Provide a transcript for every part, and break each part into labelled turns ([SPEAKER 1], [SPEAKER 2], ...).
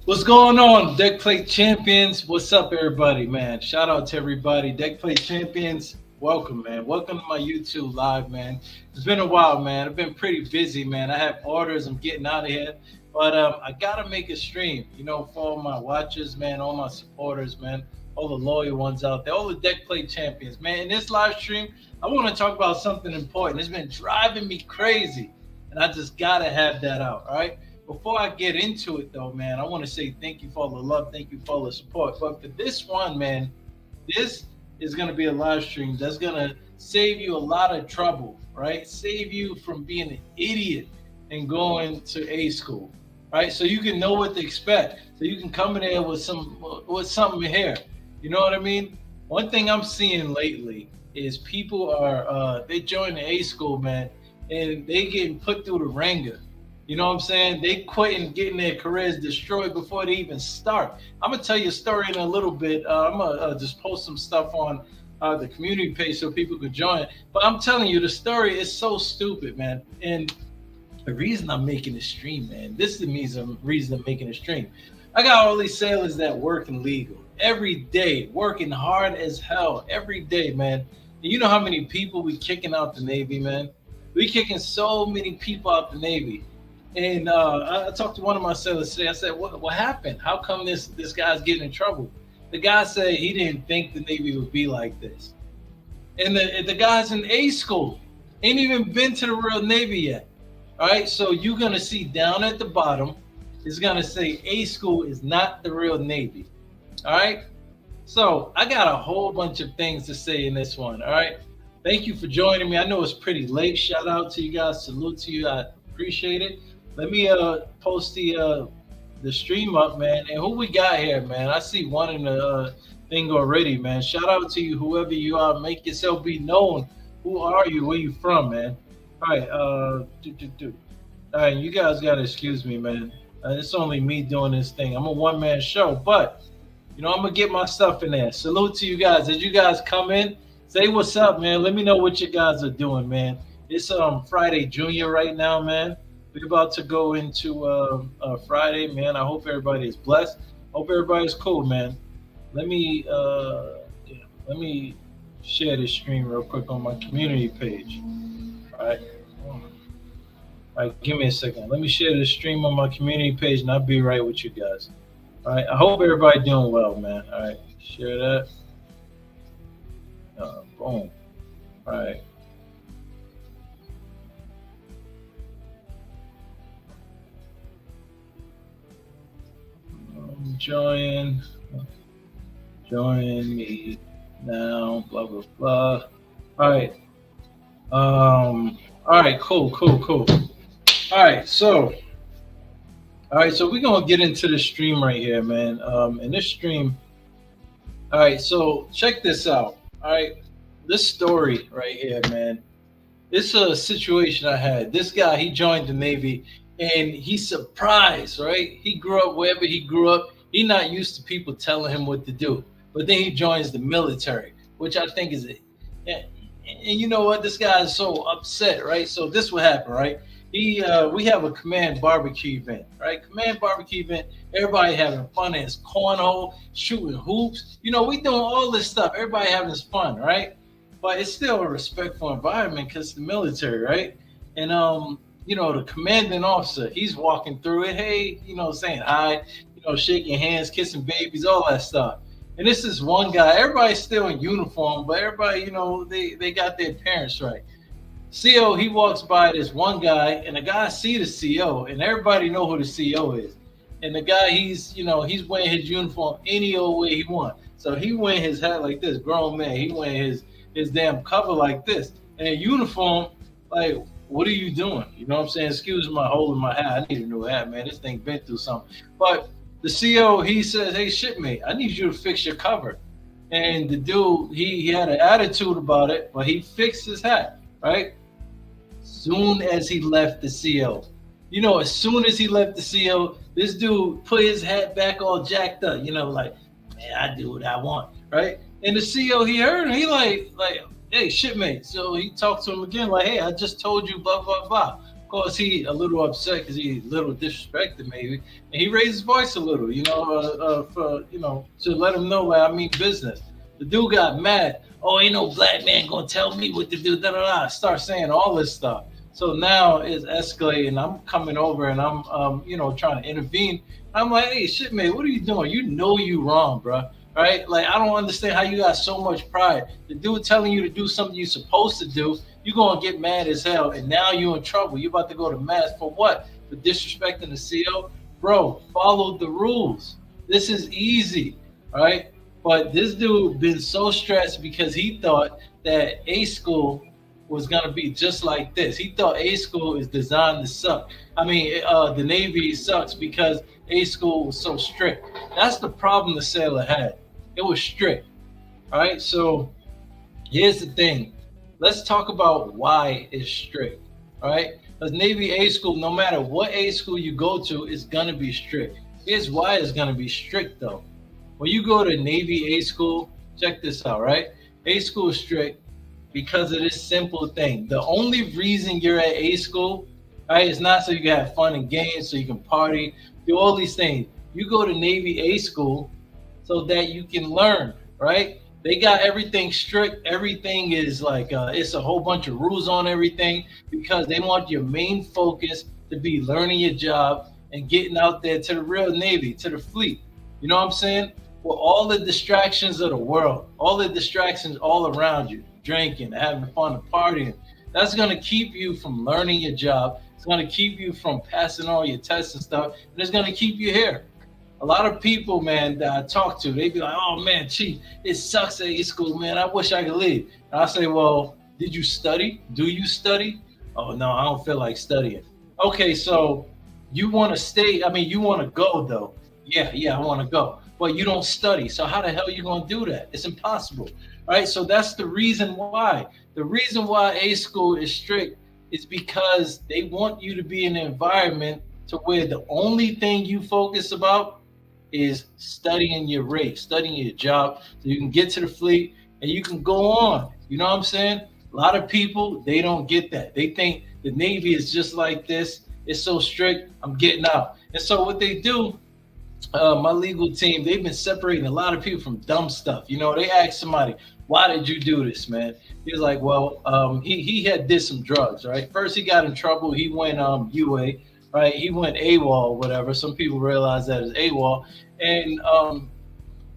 [SPEAKER 1] What's going on, Deck Plate Champions? What's up, everybody, man? Shout out to everybody. Deck Plate Champions, welcome, man. Welcome to my YouTube live, man. It's been a while, man. I've been pretty busy, man. I have orders. I'm getting out of here. But I got to make a stream, for all my watchers, man, all my supporters, man, all the loyal ones out there, all the Deck Plate Champions, man. In this live stream, I want to talk about something important. It's been driving me crazy, and I just got to have that out, all right? Before I get into it, though, man, I want to say thank you for all the love, thank you for all the support. But for this one, man, this is going to be a live stream that's going to save you a lot of trouble, right? Save you from being an idiot and going to A school, right? So you can know what to expect. So you can come in there with something here. You know what I mean? One thing I'm seeing lately is people are they join the A school, man, and they getting put through the ringer. You know what I'm saying? They quitting, getting their careers destroyed before they even start. I'm gonna tell you a story in a little bit. I'm gonna just post some stuff on the community page so people could join. But I'm telling you, the story is so stupid, man. And the reason I'm making a stream, man, this to me is the reason I'm making a stream. I got all these sailors that work in legal every day, working hard as hell every day, man. And you know how many people we kicking out the Navy, man? We kicking so many people out the Navy. And I talked to one of my sellers today. I said, "What happened? How come this guy's getting in trouble?" The guy said he didn't think the Navy would be like this. And the guys in A school ain't even been to the real Navy yet. All right, so you're gonna see down at the bottom, it's gonna say A school is not the real Navy. All right, so I got a whole bunch of things to say in this one. All right, thank you for joining me. I know it's pretty late. Shout out to you guys. Salute to you. I appreciate it. Let me post the stream up, man. And who we got here, man? I see one in the thing already, man. Shout out to you, whoever you are. Make yourself be known. Who are you? Where you from, man? All right, All right, you guys gotta excuse me, man. It's only me doing this thing. I'm a one man show, but I'm gonna get my stuff in there. Salute to you guys. As you guys come in, say what's up, man. Let me know what you guys are doing, man. It's Friday Junior right now, man. We're about to go into Friday, man. I hope everybody is blessed. Hope everybody's cool, man. Let me let me share this stream real quick on my community page. All right. All right, give me a second. Let me share this stream on my community page, and I'll be right with you guys. All right. I hope everybody doing well, man. All right. Share that. Boom. All right. Join me now, blah blah blah. All right. All right, cool. All right, so we're gonna get into the stream right here, man. In this stream, all right, so check this out. All right, this story right here, man. It's a situation I had. This guy, he joined the Navy, and he's surprised, right? He grew up wherever he grew up. He's not used to people telling him what to do. But then he joins the military, which I think is, and you know what? This guy is so upset, right? So this will happen, right? We have a command barbecue event, right? Command barbecue event. Everybody having fun. It's cornhole, shooting hoops. We doing all this stuff. Everybody having fun, right? But it's still a respectful environment because it's the military, right? And the commanding officer, he's walking through it, hey, saying hi, shaking hands, kissing babies, all that stuff. And this is one guy. Everybody's still in uniform, but everybody, they got their parents right. CO, he walks by this one guy, and the guy see the CO, and everybody know who the CO is. And the guy, he's wearing his uniform any old way he want. So he wearing his hat like this, grown man. He wearing his damn cover like this. And in uniform, like, what are you doing? You know what I'm saying? Excuse my holding my hat. I need a new hat, man. This thing been through something. But the CO, he says, hey, shipmate, I need you to fix your cover. And the dude, he had an attitude about it, but he fixed his hat, right? Soon as he left the CO. As soon as he left the CO, this dude put his hat back all jacked up, like, man, I do what I want, right? And the CO, he heard him. He like, hey, shipmate. So he talked to him again, like, hey, I just told you, blah, blah, blah. course, he a little upset because he a little disrespected maybe, and he raised his voice a little, for to let him know like I mean business. The dude got mad. Oh, ain't no black man gonna tell me what to do. Da da da. Start saying all this stuff. So now it's escalating. I'm coming over and I'm trying to intervene. I'm like, hey, shit, man, what are you doing? You know you wrong, bro. Right? Like I don't understand how you got so much pride. The dude telling you to do something you're supposed to do, you're gonna get mad as hell, and now you're in trouble. You're about to go to mass for what? For disrespecting the CO? Bro, follow the rules. This is easy, right? But this dude been so stressed because he thought that A school was gonna be just like this. He thought A school is designed to suck. I mean, the Navy sucks because A school was so strict. That's the problem the sailor had. It was strict. All right. So here's the thing. Let's talk about why it's strict. All right. Because Navy A school, no matter what A school you go to, is gonna be strict. Here's why it's gonna be strict though. When you go to Navy A school, check this out, right? A school is strict because of this simple thing. The only reason you're at A school, right, is not so you can have fun and games, so you can party, do all these things. You go to Navy A school so that you can learn, right? They got everything strict. Everything is like, it's a whole bunch of rules on everything because they want your main focus to be learning your job and getting out there to the real Navy, to the fleet. You know what I'm saying? With all the distractions of the world, all the distractions all around you, drinking, having fun, partying, that's going to keep you from learning your job. It's going to keep you from passing all your tests and stuff, and it's going to keep you here. A lot of people, man, that I talk to, they be like, oh, man, Chief, it sucks at A school, man. I wish I could leave. And I say, well, did you study? Do you study? Oh, no, I don't feel like studying. Okay, so you want to stay. I mean, you want to go, though. Yeah, I want to go. But you don't study. So how the hell are you going to do that? It's impossible. Right? So that's the reason why. The reason why A school is strict is because they want you to be in an environment to where the only thing you focus about is studying your race, studying your job, so you can get to the fleet and you can go on. You know what I'm saying? A lot of people, they don't get that. They think the Navy is just like this. It's so strict, I'm getting out. And so what they do, my legal team, they've been separating a lot of people from dumb stuff. You know, they ask somebody, why did you do this, man? He was like, well, he had did some drugs, right? First he got in trouble. He went UA, right? He went AWOL, whatever. Some people realize that as AWOL. And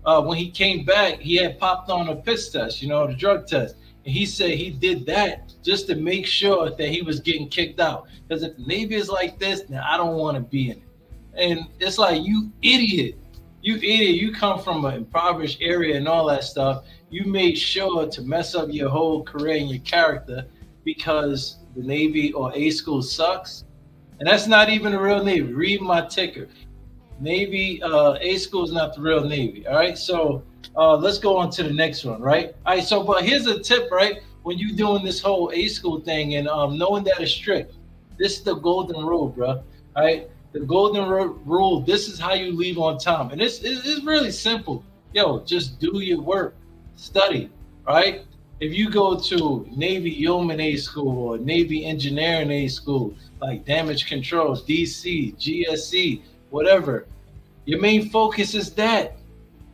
[SPEAKER 1] when he came back, he had popped on a piss test, you know, the drug test. And he said he did that just to make sure that he was getting kicked out. Because if the Navy is like this, then I don't want to be in it. And it's like, you idiot. You come from an impoverished area and all that stuff. You made sure to mess up your whole career and your character because the Navy or A school sucks. And that's not even the real Navy. Read my ticker. Navy, A school is not the real Navy. All right. So let's go on to the next one. Right. All right. So, but here's a tip, right? When you're doing this whole A school thing and knowing that it's strict, this is the golden rule, bro. All right. The golden rule, this is how you leave on time. And it's really simple. Yo, just do your work. Study, right? If you go to Navy Yeoman A school or Navy Engineering A school, like damage control, DC, GSC, whatever, your main focus is that.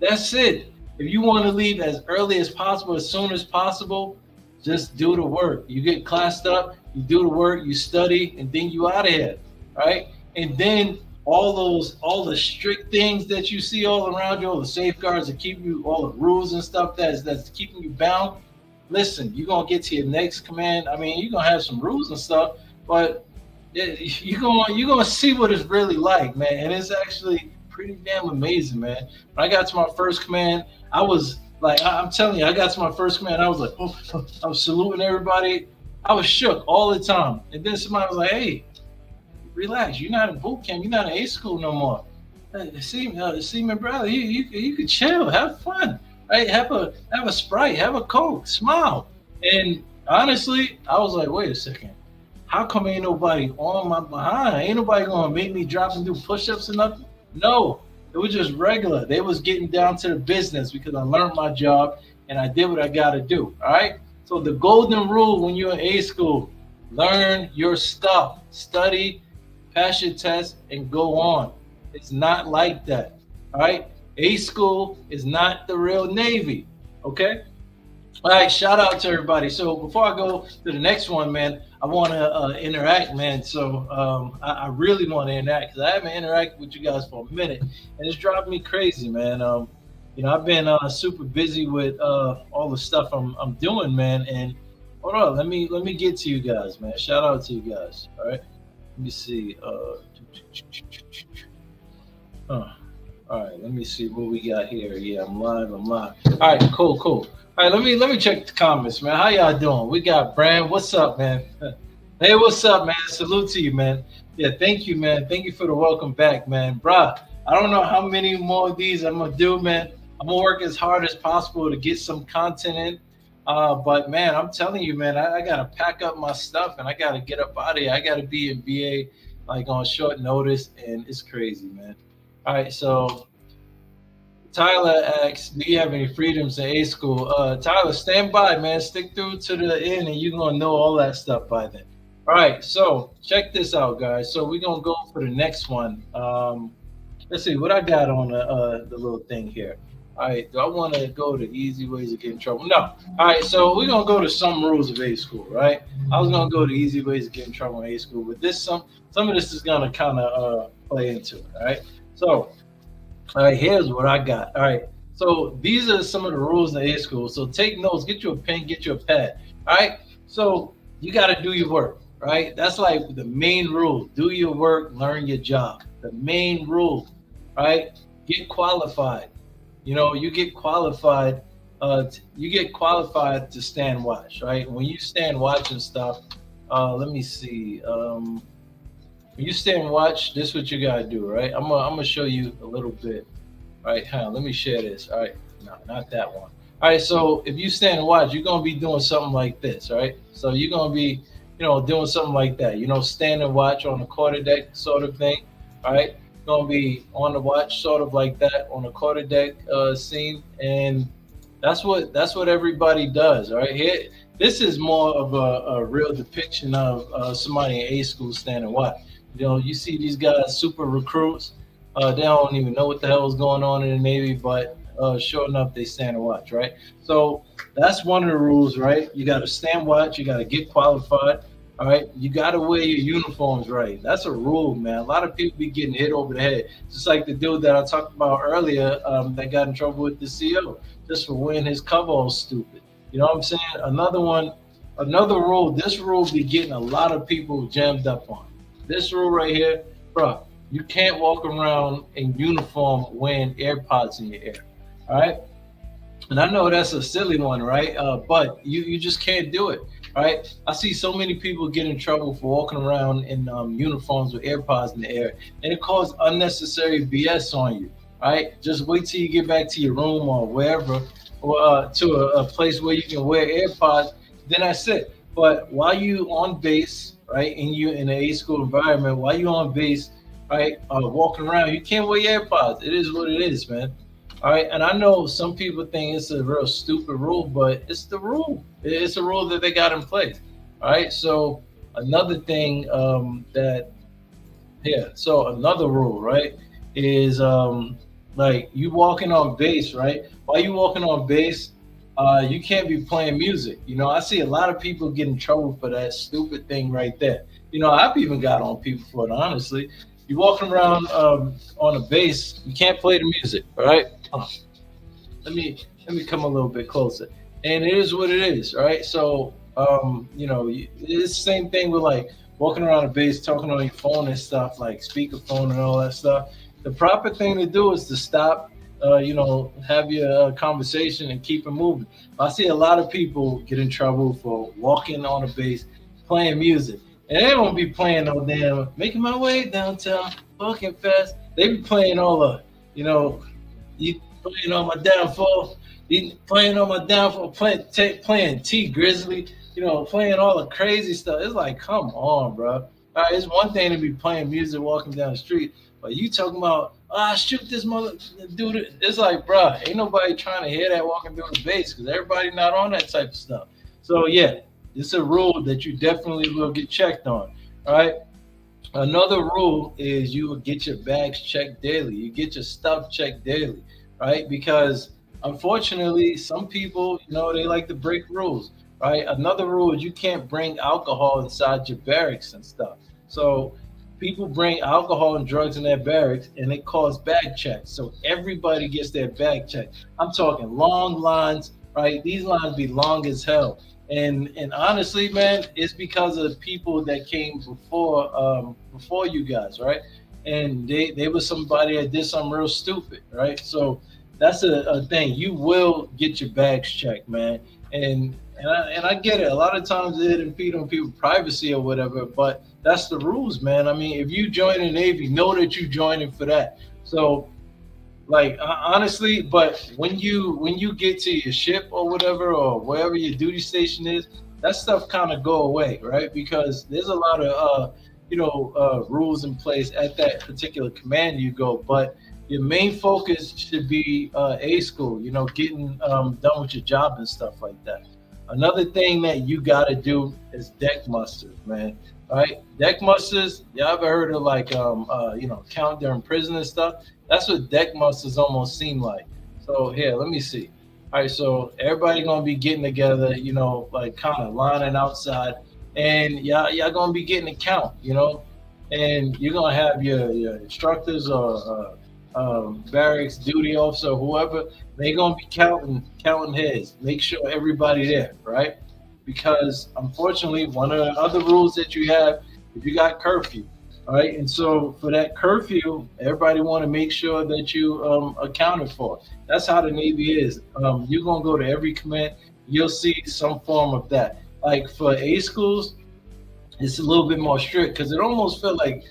[SPEAKER 1] That's it. If you want to leave as early as possible, as soon as possible, just do the work. You get classed up, you do the work, you study, and then you out of here, right? And then all the strict things that you see all around you, all the safeguards that keep you, all the rules and stuff that's keeping you bound. Listen, you're gonna get to your next command. I mean, you're gonna have some rules and stuff, but you're gonna see what it's really like, man. And it's actually pretty damn amazing, man. When I got to my first command, I was like, I'm telling you, I got to my first command, I was like, I was saluting everybody. I was shook all the time. And then somebody was like, hey, relax, you're not in boot camp, you're not in A school no more. See, my brother, you could chill, have fun, right? Have a Sprite, have a Coke, smile. And honestly, I was like, wait a second, how come ain't nobody on my behind? Ain't nobody gonna make me drop and do push-ups or nothing? No, it was just regular. They was getting down to the business because I learned my job and I did what I gotta do. All right. So the golden rule when you're in A school, learn your stuff. study, pass your test, and go on. It's not like that. All right. A school is not the real Navy. Okay. All right, shout out to everybody. So before I go to the next one, man, I want to interact, man. So I really want to interact because I haven't interacted with you guys for a minute, and it's driving me crazy, man. I've been super busy with all the stuff I'm doing, man. And hold on, let me get to you guys, man. Shout out to you guys. All right, let me see. Huh. All right, let me see what we got here. Yeah, I'm live. I'm live. All right, cool, cool. All right, let me check the comments, man. How y'all doing? We got Brand. What's up, man? Hey, what's up, man? Salute to you, man. Yeah, thank you, man. Thank you for the welcome back, man. Bruh, I don't know how many more of these I'm gonna do, man. I'm gonna work as hard as possible to get some content in. But man, I'm telling you, man, I gotta pack up my stuff and I gotta get up out of here. I gotta be in VA like on short notice, and it's crazy, man. All right, so Tyler asks, "Do you have any freedoms in A school?" Tyler, stand by, man. Stick through to the end, and you're gonna know all that stuff by then. All right, so check this out, guys. So we're gonna go for the next one. Let's see what I got on the little thing here. All right, do I want to go to easy ways to get in trouble? No. All right, so we're gonna go to some rules of A school, right? I was gonna go to easy ways to get in trouble in A school, but this some of this is gonna kind of play into it. All right, so. All right, here's what I got. All right, so these are some of the rules in A school. So take notes, get you a pen, get you a pad. All right, so you got to do your work, right? That's like the main rule. Do your work, learn your job. The main rule, right? Get qualified. You get qualified. You get qualified to stand watch, right? When you stand watch and stuff, let me see. When you stand watch, this is what you gotta do, right? I'm gonna show you a little bit. All right, let me share this. All right, no, not that one. All right, so if you stand and watch, you're gonna be doing something like this, right? So you're gonna be, doing something like that. Stand and watch on the quarterdeck sort of thing. All right, gonna be on the watch sort of like that on the quarterdeck scene, and that's what everybody does. All right, here, this is more of a real depiction of somebody in A school standing watch. You see these guys, super recruits. They don't even know what the hell is going on in the Navy, but sure enough, they stand and watch, right? So that's one of the rules, right? You got to stand watch. You got to get qualified. All right. You got to wear your uniforms right. That's a rule, man. A lot of people be getting hit over the head. Just like the dude that I talked about earlier that got in trouble with the CO just for wearing his coveralls stupid. You know what I'm saying? Another rule. This rule be getting a lot of people jammed up on. This rule right here, bro, you can't walk around in uniform wearing AirPods in your ear. All right. And I know that's a silly one, right? But you just can't do it. Right? I see so many people get in trouble for walking around in uniforms with AirPods in the air, and it causes unnecessary BS on you. Right? Just wait till you get back to your room or wherever, or to a place where you can wear AirPods. Then that's it. But while you on base, right, and you in an A school environment, while you on base, right, walking around, you can't wear your AirPods. It is what it is, man. All right, and I know some people think it's a real stupid rule, but it's the rule. It's a rule that they got in place. All right, so another thing so another rule, right, is like you walking on base, right? While you walking on base, you can't be playing music. I see a lot of people get in trouble for that stupid thing right there. I've even got on people for it, honestly. You walking around on a base, you can't play the music, all right? Let me come a little bit closer. And it is what it is, right? So, it's the same thing with like walking around a base, talking on your phone and stuff, like speakerphone and all that stuff. The proper thing to do is to stop, have your conversation and keep it moving. I see a lot of people get in trouble for walking on a base, playing music. And they don't be playing no damn making my way downtown, fucking fast. They be playing all the, you playing on my downfall, playing T Grizzly, playing all the crazy stuff. It's like, come on, bro. All right, it's one thing to be playing music walking down the street, but you talking about, shoot this mother dude. It's like, bro, ain't nobody trying to hear that walking through the base because everybody not on that type of stuff. So yeah, it's a rule that you definitely will get checked on. All right. Another rule is you will get your bags checked daily. You get your stuff checked daily, right? Because unfortunately, some people, they like to break rules, right? Another rule is you can't bring alcohol inside your barracks and stuff. So people bring alcohol and drugs in their barracks and it causes bag checks. So everybody gets their bag checked. I'm talking long lines, right? These lines be long as hell. And honestly, man, it's because of the people that came before you guys, right? And they was somebody that did something real stupid, right? So that's a thing. You will get your bags checked, man. And I get it. A lot of times it impede on people's privacy or whatever, but that's the rules, man. I mean, if you join the Navy, know that you joining for that. So like honestly, but when you get to your ship or whatever or wherever your duty station is, that stuff kind of go away, right? Because there's a lot of rules in place at that particular command you go, but your main focus should be a school, getting done with your job and stuff like that. Another thing that you got to do is deck musters, man. All right, deck musters. Y'all ever heard of like count during prison and stuff? That's what deck musters almost seem like. So here, let me see. All right, so everybody gonna be getting together, like kind of lining outside, and y'all gonna be getting a count, and you're gonna have your instructors or barracks duty officer, whoever, they gonna be counting heads. Make sure everybody there, right? Because unfortunately, one of the other rules that you have, if you got curfew, all right, and so for that curfew, everybody want to make sure that you accounted for. That's how the Navy is. You're gonna go to every command, you'll see some form of that. Like for A schools, it's a little bit more strict because it almost felt like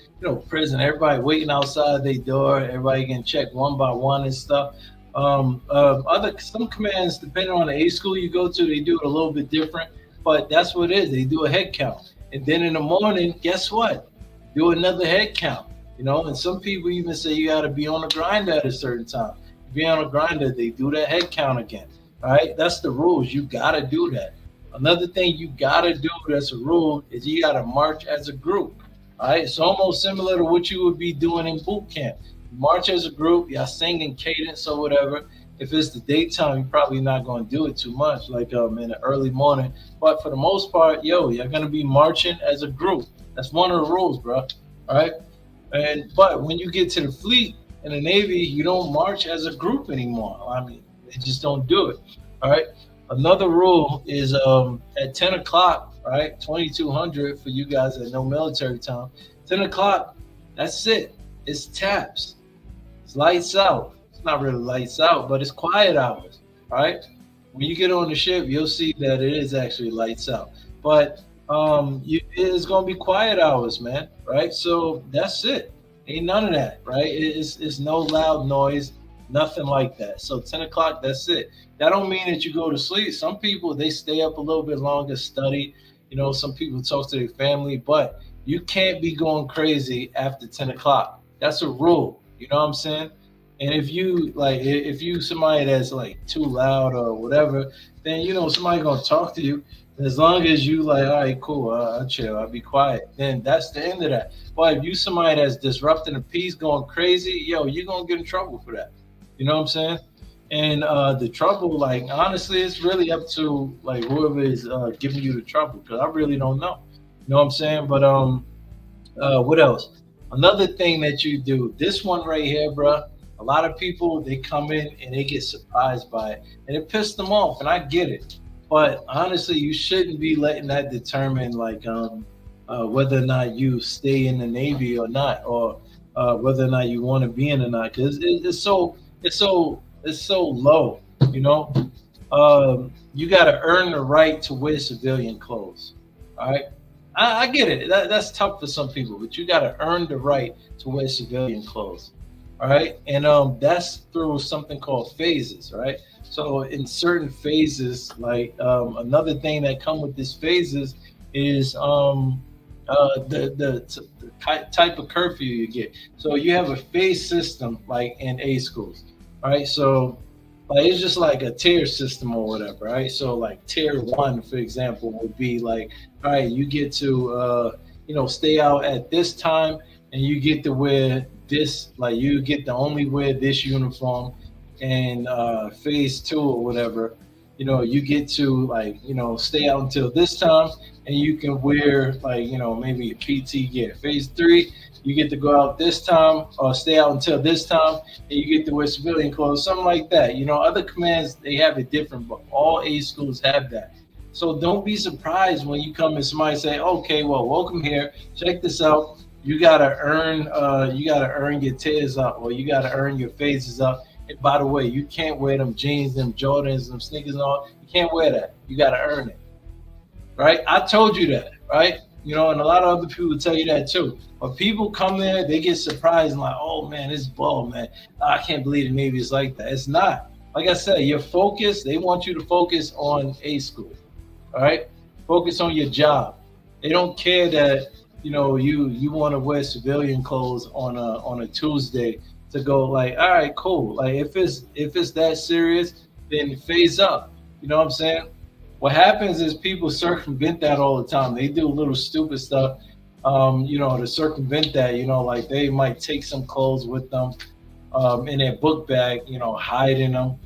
[SPEAKER 1] prison. Everybody waiting outside their door, everybody getting checked one by one and stuff. Other some commands, depending on the A school you go to, they do it a little bit different, but that's what it is. They do a head count, and then in the morning, guess what? Do another head count. And some people even say you got to be on the grinder at a certain time. Be on a grinder, they do that head count again. All right, that's the rules. You got to do that. Another thing you gotta do that's a rule is you gotta march as a group. All right, it's almost similar to what you would be doing in boot camp. March as a group, y'all sing in cadence or whatever. If it's the daytime, you're probably not gonna do it too much, like in the early morning. But for the most part, you're gonna be marching as a group. That's one of the rules, bro. All right, but when you get to the fleet in the Navy, you don't march as a group anymore. I mean, they just don't do it. All right. Another rule is at 10 o'clock, right? 2200 for you guys that know military time. 10 o'clock, that's it. It's taps. It's lights out. It's not really lights out, but it's quiet hours, right? When you get on the ship, you'll see that it is actually lights out. But it's going to be quiet hours, man, right? So that's it. Ain't none of that, right? It's no loud noise, nothing like that. So 10 o'clock, that's it. That don't mean that you go to sleep. Some people, they stay up a little bit longer, study. Some people talk to their family, but you can't be going crazy after 10 o'clock. That's a rule. You know what I'm saying? And if you somebody that's like too loud or whatever, then somebody gonna talk to you. As long as you like, all right, cool, I'll chill, I'll be quiet. Then that's the end of that. But if you somebody that's disrupting the peace, going crazy, you're gonna get in trouble for that. You know what I'm saying? And the trouble, like honestly, it's really up to like whoever is giving you the trouble, because I really don't know. You know what I'm saying? But what else? Another thing that you do, this one right here, bro. A lot of people, they come in and they get surprised by it, and it pissed them off, and I get it. But honestly, you shouldn't be letting that determine like whether or not you stay in the Navy or not, or whether or not you want to be in or not, because it's so low. You got to earn the right to wear civilian clothes. All right, I get it. That's tough for some people, but you got to earn the right to wear civilian clothes. All right, and that's through something called phases, right? So in certain phases, like another thing that come with this phases is the type of curfew you get. So you have a phase system like in A schools, all right? So like it's just like a tier system or whatever, right? So like tier one, for example, would be like, all right, you get to stay out at this time, and you get to wear this, like you get to only wear this uniform. And phase two or whatever, you get to like, stay out until this time, and you can wear like, maybe a PT gear. Phase three, you get to go out this time or stay out until this time, and you get to wear civilian clothes, something like that. Other commands, they have it different, but all A schools have that. So don't be surprised when you come and somebody say, okay, well, welcome here. Check this out. You gotta earn your tears up, or you gotta earn your phases up. And by the way, you can't wear them jeans, them Jordans, them sneakers, and all. You can't wear that. You gotta earn it, right? I told you that, right? And a lot of other people tell you that too. But people come there, they get surprised and like, oh man, it's ball, man. I can't believe the Navy is like that. It's not. Like I said, your focus, they want you to focus on A school. All right? Focus on your job. They don't care that, you want to wear civilian clothes on a Tuesday to go like, all right, cool. Like if it's that serious, then phase up. You know what I'm saying? What happens is people circumvent that all the time. They do little stupid stuff, to circumvent that. Like they might take some clothes with them in their book bag, hiding them,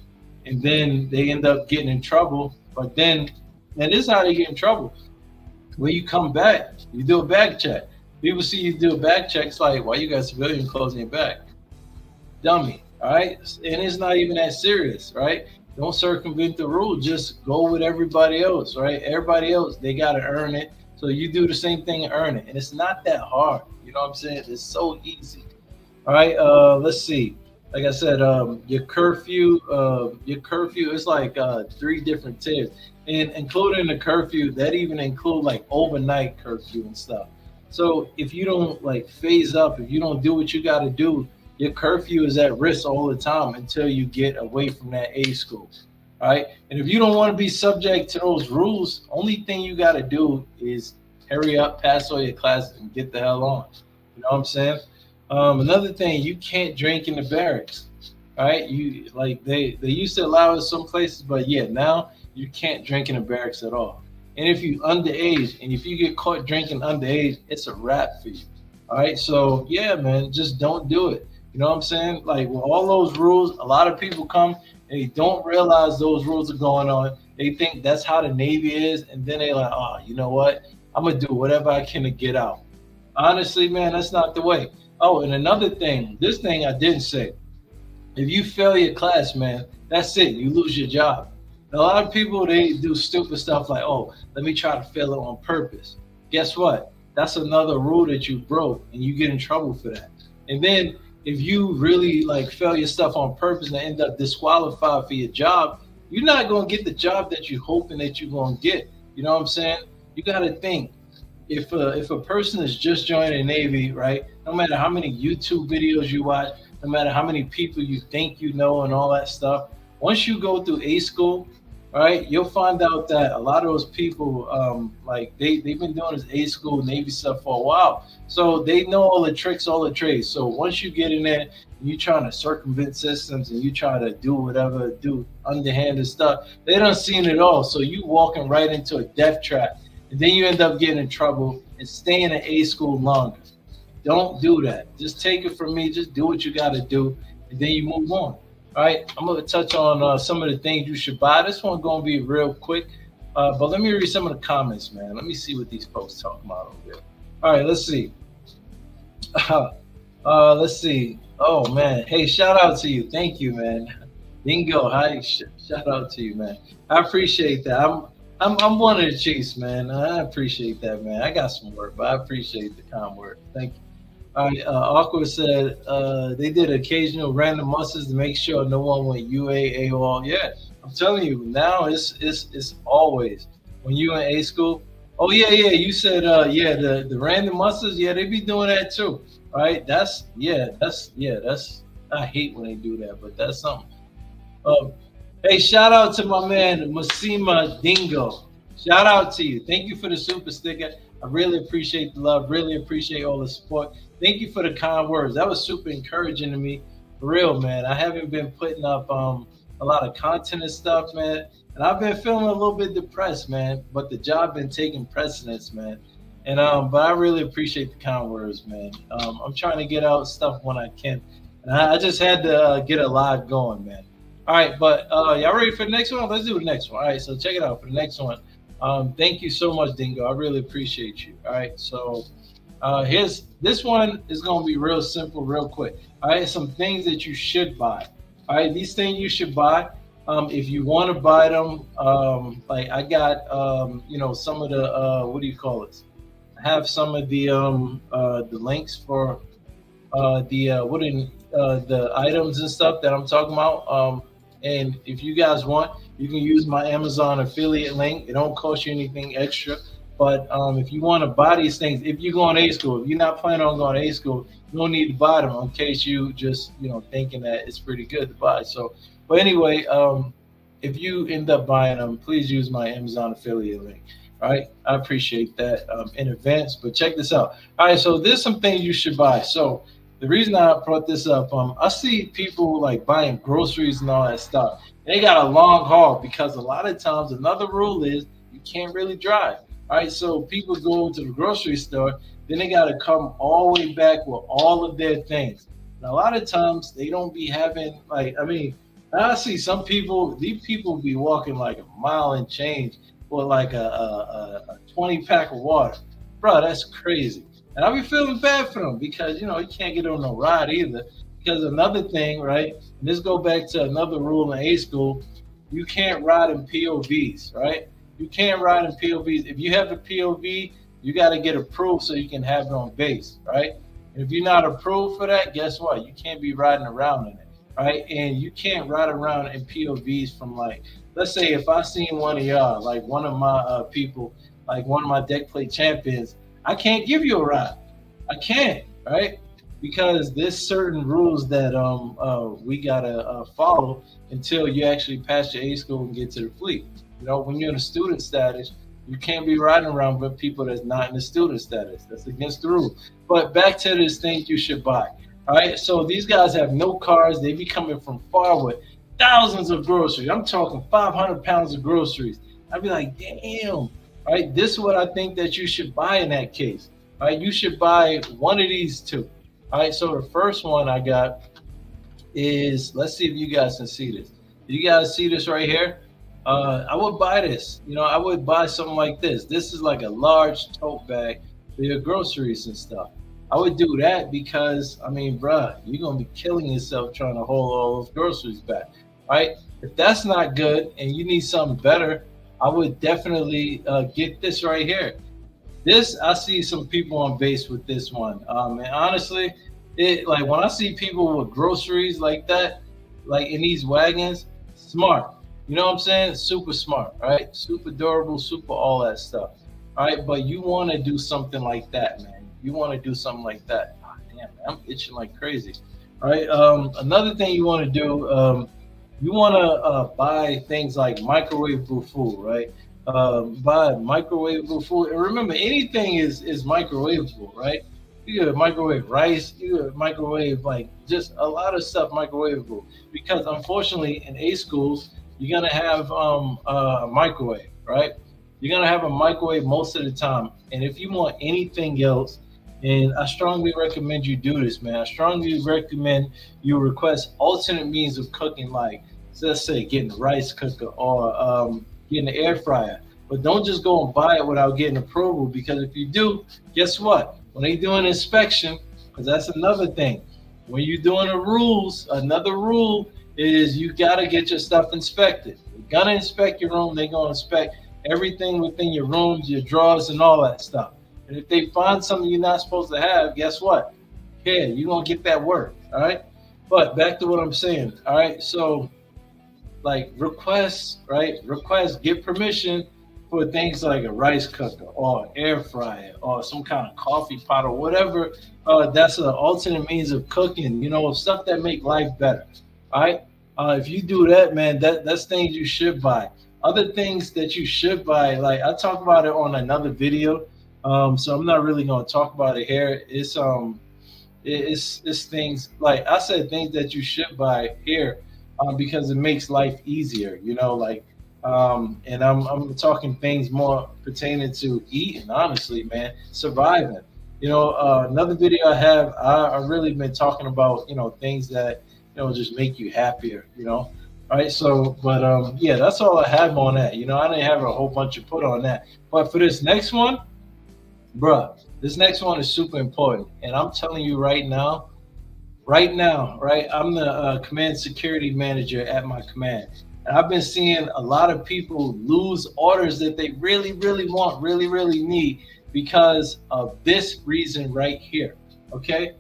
[SPEAKER 1] and then they end up getting in trouble. But then, and this is how they get in trouble. When you come back, you do a bag check. People see you do a bag check. It's like, why you got civilian clothes in your bag? Dummy, all right? And it's not even that serious, right? Don't circumvent the rule. Just go with everybody else, right? Everybody else, they got to earn it. So you do the same thing and earn it. And it's not that hard. You know what I'm saying? It's so easy. All right, let's see. Like I said, your curfew is like three different tiers. And including the curfew, that even include like overnight curfew and stuff. So if you don't like phase up, if you don't do what you got to do, your curfew is at risk all the time until you get away from that A school. All right. And if you don't want to be subject to those rules, only thing you got to do is hurry up, pass all your classes, and get the hell on. You know what I'm saying? Another thing, you can't drink in the barracks. All right. You like they used to allow it some places, but yeah, now you can't drink in the barracks at all. And if you underage, and if you get caught drinking underage, it's a wrap for you. All right. So yeah, man, just don't do it. You know what I'm saying? Like with all those rules, a lot of people come and they don't realize those rules are going on. They think that's how the Navy is, and then they like, oh, you know what? I'm gonna do whatever I can to get out. Honestly, man, that's not the way. Oh, and another thing, this thing I didn't say. If you fail your class, man, that's it. You lose your job. A lot of people, they do stupid stuff like, oh, let me try to fail it on purpose. Guess what? That's another rule that you broke, and you get in trouble for that. And then if you really like fail your stuff on purpose and end up disqualified for your job, you're not going to get the job that you're hoping that you're going to get. You know what I'm saying? You got to think, if a person is just joining the Navy, right, no matter how many YouTube videos you watch, no matter how many people you think you know and all that stuff, once you go through A school, right, you'll find out that a lot of those people, like they've been doing this A school Navy stuff for a while. So they know all the tricks, all the trades. So once you get in there and you're trying to circumvent systems and you try to do whatever, do underhanded stuff, they don't seen it all. So you walking right into a death trap. And then you end up getting in trouble and staying in A school longer. Don't do that. Just take it from me. Just do what you got to do, and then you move on. All right, I'm going to touch on some of the things you should buy. This one's going to be real quick, but let me read some of the comments, man. Let me see what these folks talking about over here. All right, let's see. Let's see. Oh, man. Hey, shout out to you. Thank you, man. Dingo, hi. Shout out to you, man. I appreciate that. I'm one of the Chiefs, man. I appreciate that, man. I got some work, but I appreciate the kind word. Thank you. All right, Awkward said they did occasional random musters to make sure no one went UA, AOL. Yeah, I'm telling you, now it's always when you in A school. Oh yeah, you said the random musters, yeah, they be doing that too. Right? That's I hate when they do that, but that's something. Hey, shout out to my man Masima Dingo. Shout out to you. Thank you for the super sticker. I really appreciate the love. Really appreciate all the support. Thank you for the kind words. That was super encouraging to me. For real, man. I haven't been putting up a lot of content and stuff, man. And I've been feeling a little bit depressed, man. But the job been taking precedence, man. And but I really appreciate the kind words, man. I'm trying to get out stuff when I can, and I just had to get a live going, man. All right, but y'all ready for the next one? Let's do the next one. All right, so check it out for the next one. Thank you so much, Dingo. I really appreciate you. All right, so here's this one is gonna be real simple, real quick. All right, some things that you should buy. All right, these things you should buy. If you want to buy them, like I got, some of the what do you call it? I have some of the links for the items and stuff that I'm talking about. And if you guys want, you can use my Amazon affiliate link. It don't cost you anything extra. But if you want to buy these things, if you're going to A school, if you're not planning on going to A school, you don't need to buy them in case you just thinking that it's pretty good to buy. So, but anyway, if you end up buying them, please use my Amazon affiliate link. All right, I appreciate that in advance. But check this out. All right, so there's some things you should buy. So the reason I brought this up, I see people like buying groceries and all that stuff. They got a long haul because a lot of times another rule is you can't really drive. All right, so people go to the grocery store, then they got to come all the way back with all of their things. And a lot of times they don't be having I see some people. These people be walking like a mile and change for like a 20 pack of water, bro. That's crazy. And I be feeling bad for them because you can't get on no ride either. Because another thing, right? And this go back to another rule in A school. You can't ride in POVs, right? You can't ride in POVs. If you have a POV, you got to get approved so you can have it on base, right? And if you're not approved for that, guess what? You can't be riding around in it, right? And you can't ride around in POVs from like, let's say if I seen one of y'all, like one of my people, like one of my deck plate champions, I can't give you a ride. I can't, right? Because there's certain rules that we gotta follow until you actually pass your A school and get to the fleet. When you're in a student status, you can't be riding around with people that's not in the student status. That's against the rule. But back to this thing you should buy. All right. So these guys have no cars. They be coming from far with thousands of groceries. I'm talking 500 pounds of groceries. I'd be like, damn. All right. This is what I think that you should buy in that case. All right. You should buy one of these two. All right. So the first one I got is, let's see if you guys can see this. Do you guys see this right here? I would buy this. I would buy something like this. This is like a large tote bag for your groceries and stuff. I would do that because, bruh, you're going to be killing yourself trying to hold all those groceries back, right? If that's not good and you need something better, I would definitely get this right here. This, I see some people on base with this one. And honestly, when I see people with groceries like that, like in these wagons, smart. You know what I'm saying? Super smart, right? Super durable, super all that stuff. All right, but you want to do something like that, man. You want to do something like that. Oh, damn, man, I'm itching like crazy. All right. Another thing you want to do, you want to buy things like microwavable food, right? Buy microwavable food, and remember, anything is microwavable, right? You could microwave rice, you could microwave like just a lot of stuff microwavable. Because unfortunately, in A schools, you're gonna have a microwave, right? You're gonna have a microwave most of the time. And if you want anything else, and I strongly recommend you do this, man. I strongly recommend you request alternate means of cooking, like so let's say getting a rice cooker or getting an air fryer. But don't just go and buy it without getting approval, because if you do, guess what? When they do an inspection, because that's another thing. When you're doing the rules, another rule is you got to get your stuff inspected. They're going to inspect your room. They're going to inspect everything within your rooms, your drawers, and all that stuff. And if they find something you're not supposed to have, guess what? Yeah, you're going to get that work, all right? But back to what I'm saying, all right? So, like, request, right? Request, get permission for things like a rice cooker or air fryer or some kind of coffee pot or whatever. That's an alternate means of cooking, stuff that make life better. All right. If you do that, man, that's things you should buy. Other things that you should buy, like I talk about it on another video. So I'm not really going to talk about it here. It's things like I said, things that you should buy here, because it makes life easier. And I'm talking things more pertaining to eating, honestly, man, surviving. Another video I have, I really been talking about, things that, just make you happier, Right. So, but yeah, that's all I have on that. I didn't have a whole bunch of put on that. But for this next one, bruh, this next one is super important. And I'm telling you right now, right, I'm the command security manager at my command. And I've been seeing a lot of people lose orders that they really, really want, really, really need because of this reason right here. Okay.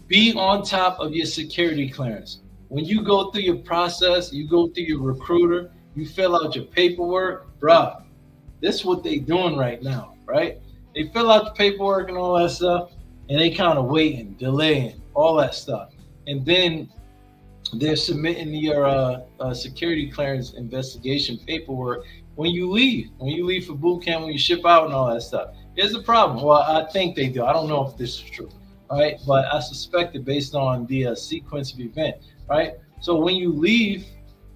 [SPEAKER 1] Be on top of your security clearance. When you go through your process, you go through your recruiter, you fill out your paperwork, bruh. This is what they doing right now, right? They fill out the paperwork and all that stuff, and they kind of waiting, delaying, all that stuff. And then they're submitting your security clearance investigation paperwork when you leave for boot camp, when you ship out and all that stuff. Here's the problem. Well, I think they do. I don't know if this is true, right? But I suspect it based on the sequence of event, right? So when you leave,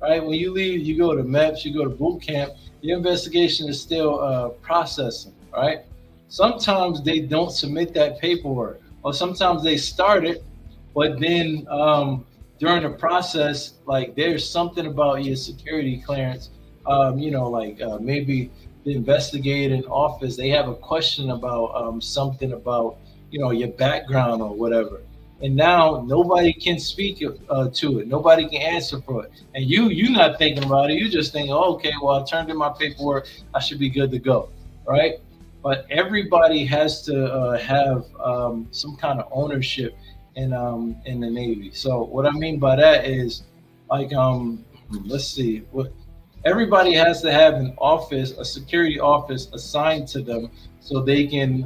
[SPEAKER 1] right, when you leave, you go to MEPS, you go to boot camp, your investigation is still processing, right? Sometimes they don't submit that paperwork, or sometimes they start it, but then during the process, like there's something about your security clearance, maybe the investigating office, they have a question about something about, your background or whatever. And now nobody can speak to it. Nobody can answer for it. And you not thinking about it. You just think, oh, okay, well, I turned in my paperwork. I should be good to go, right? But everybody has to have some kind of ownership in the Navy. So what I mean by that is, like, let's see, what everybody has to have an office, a security office assigned to them, so they can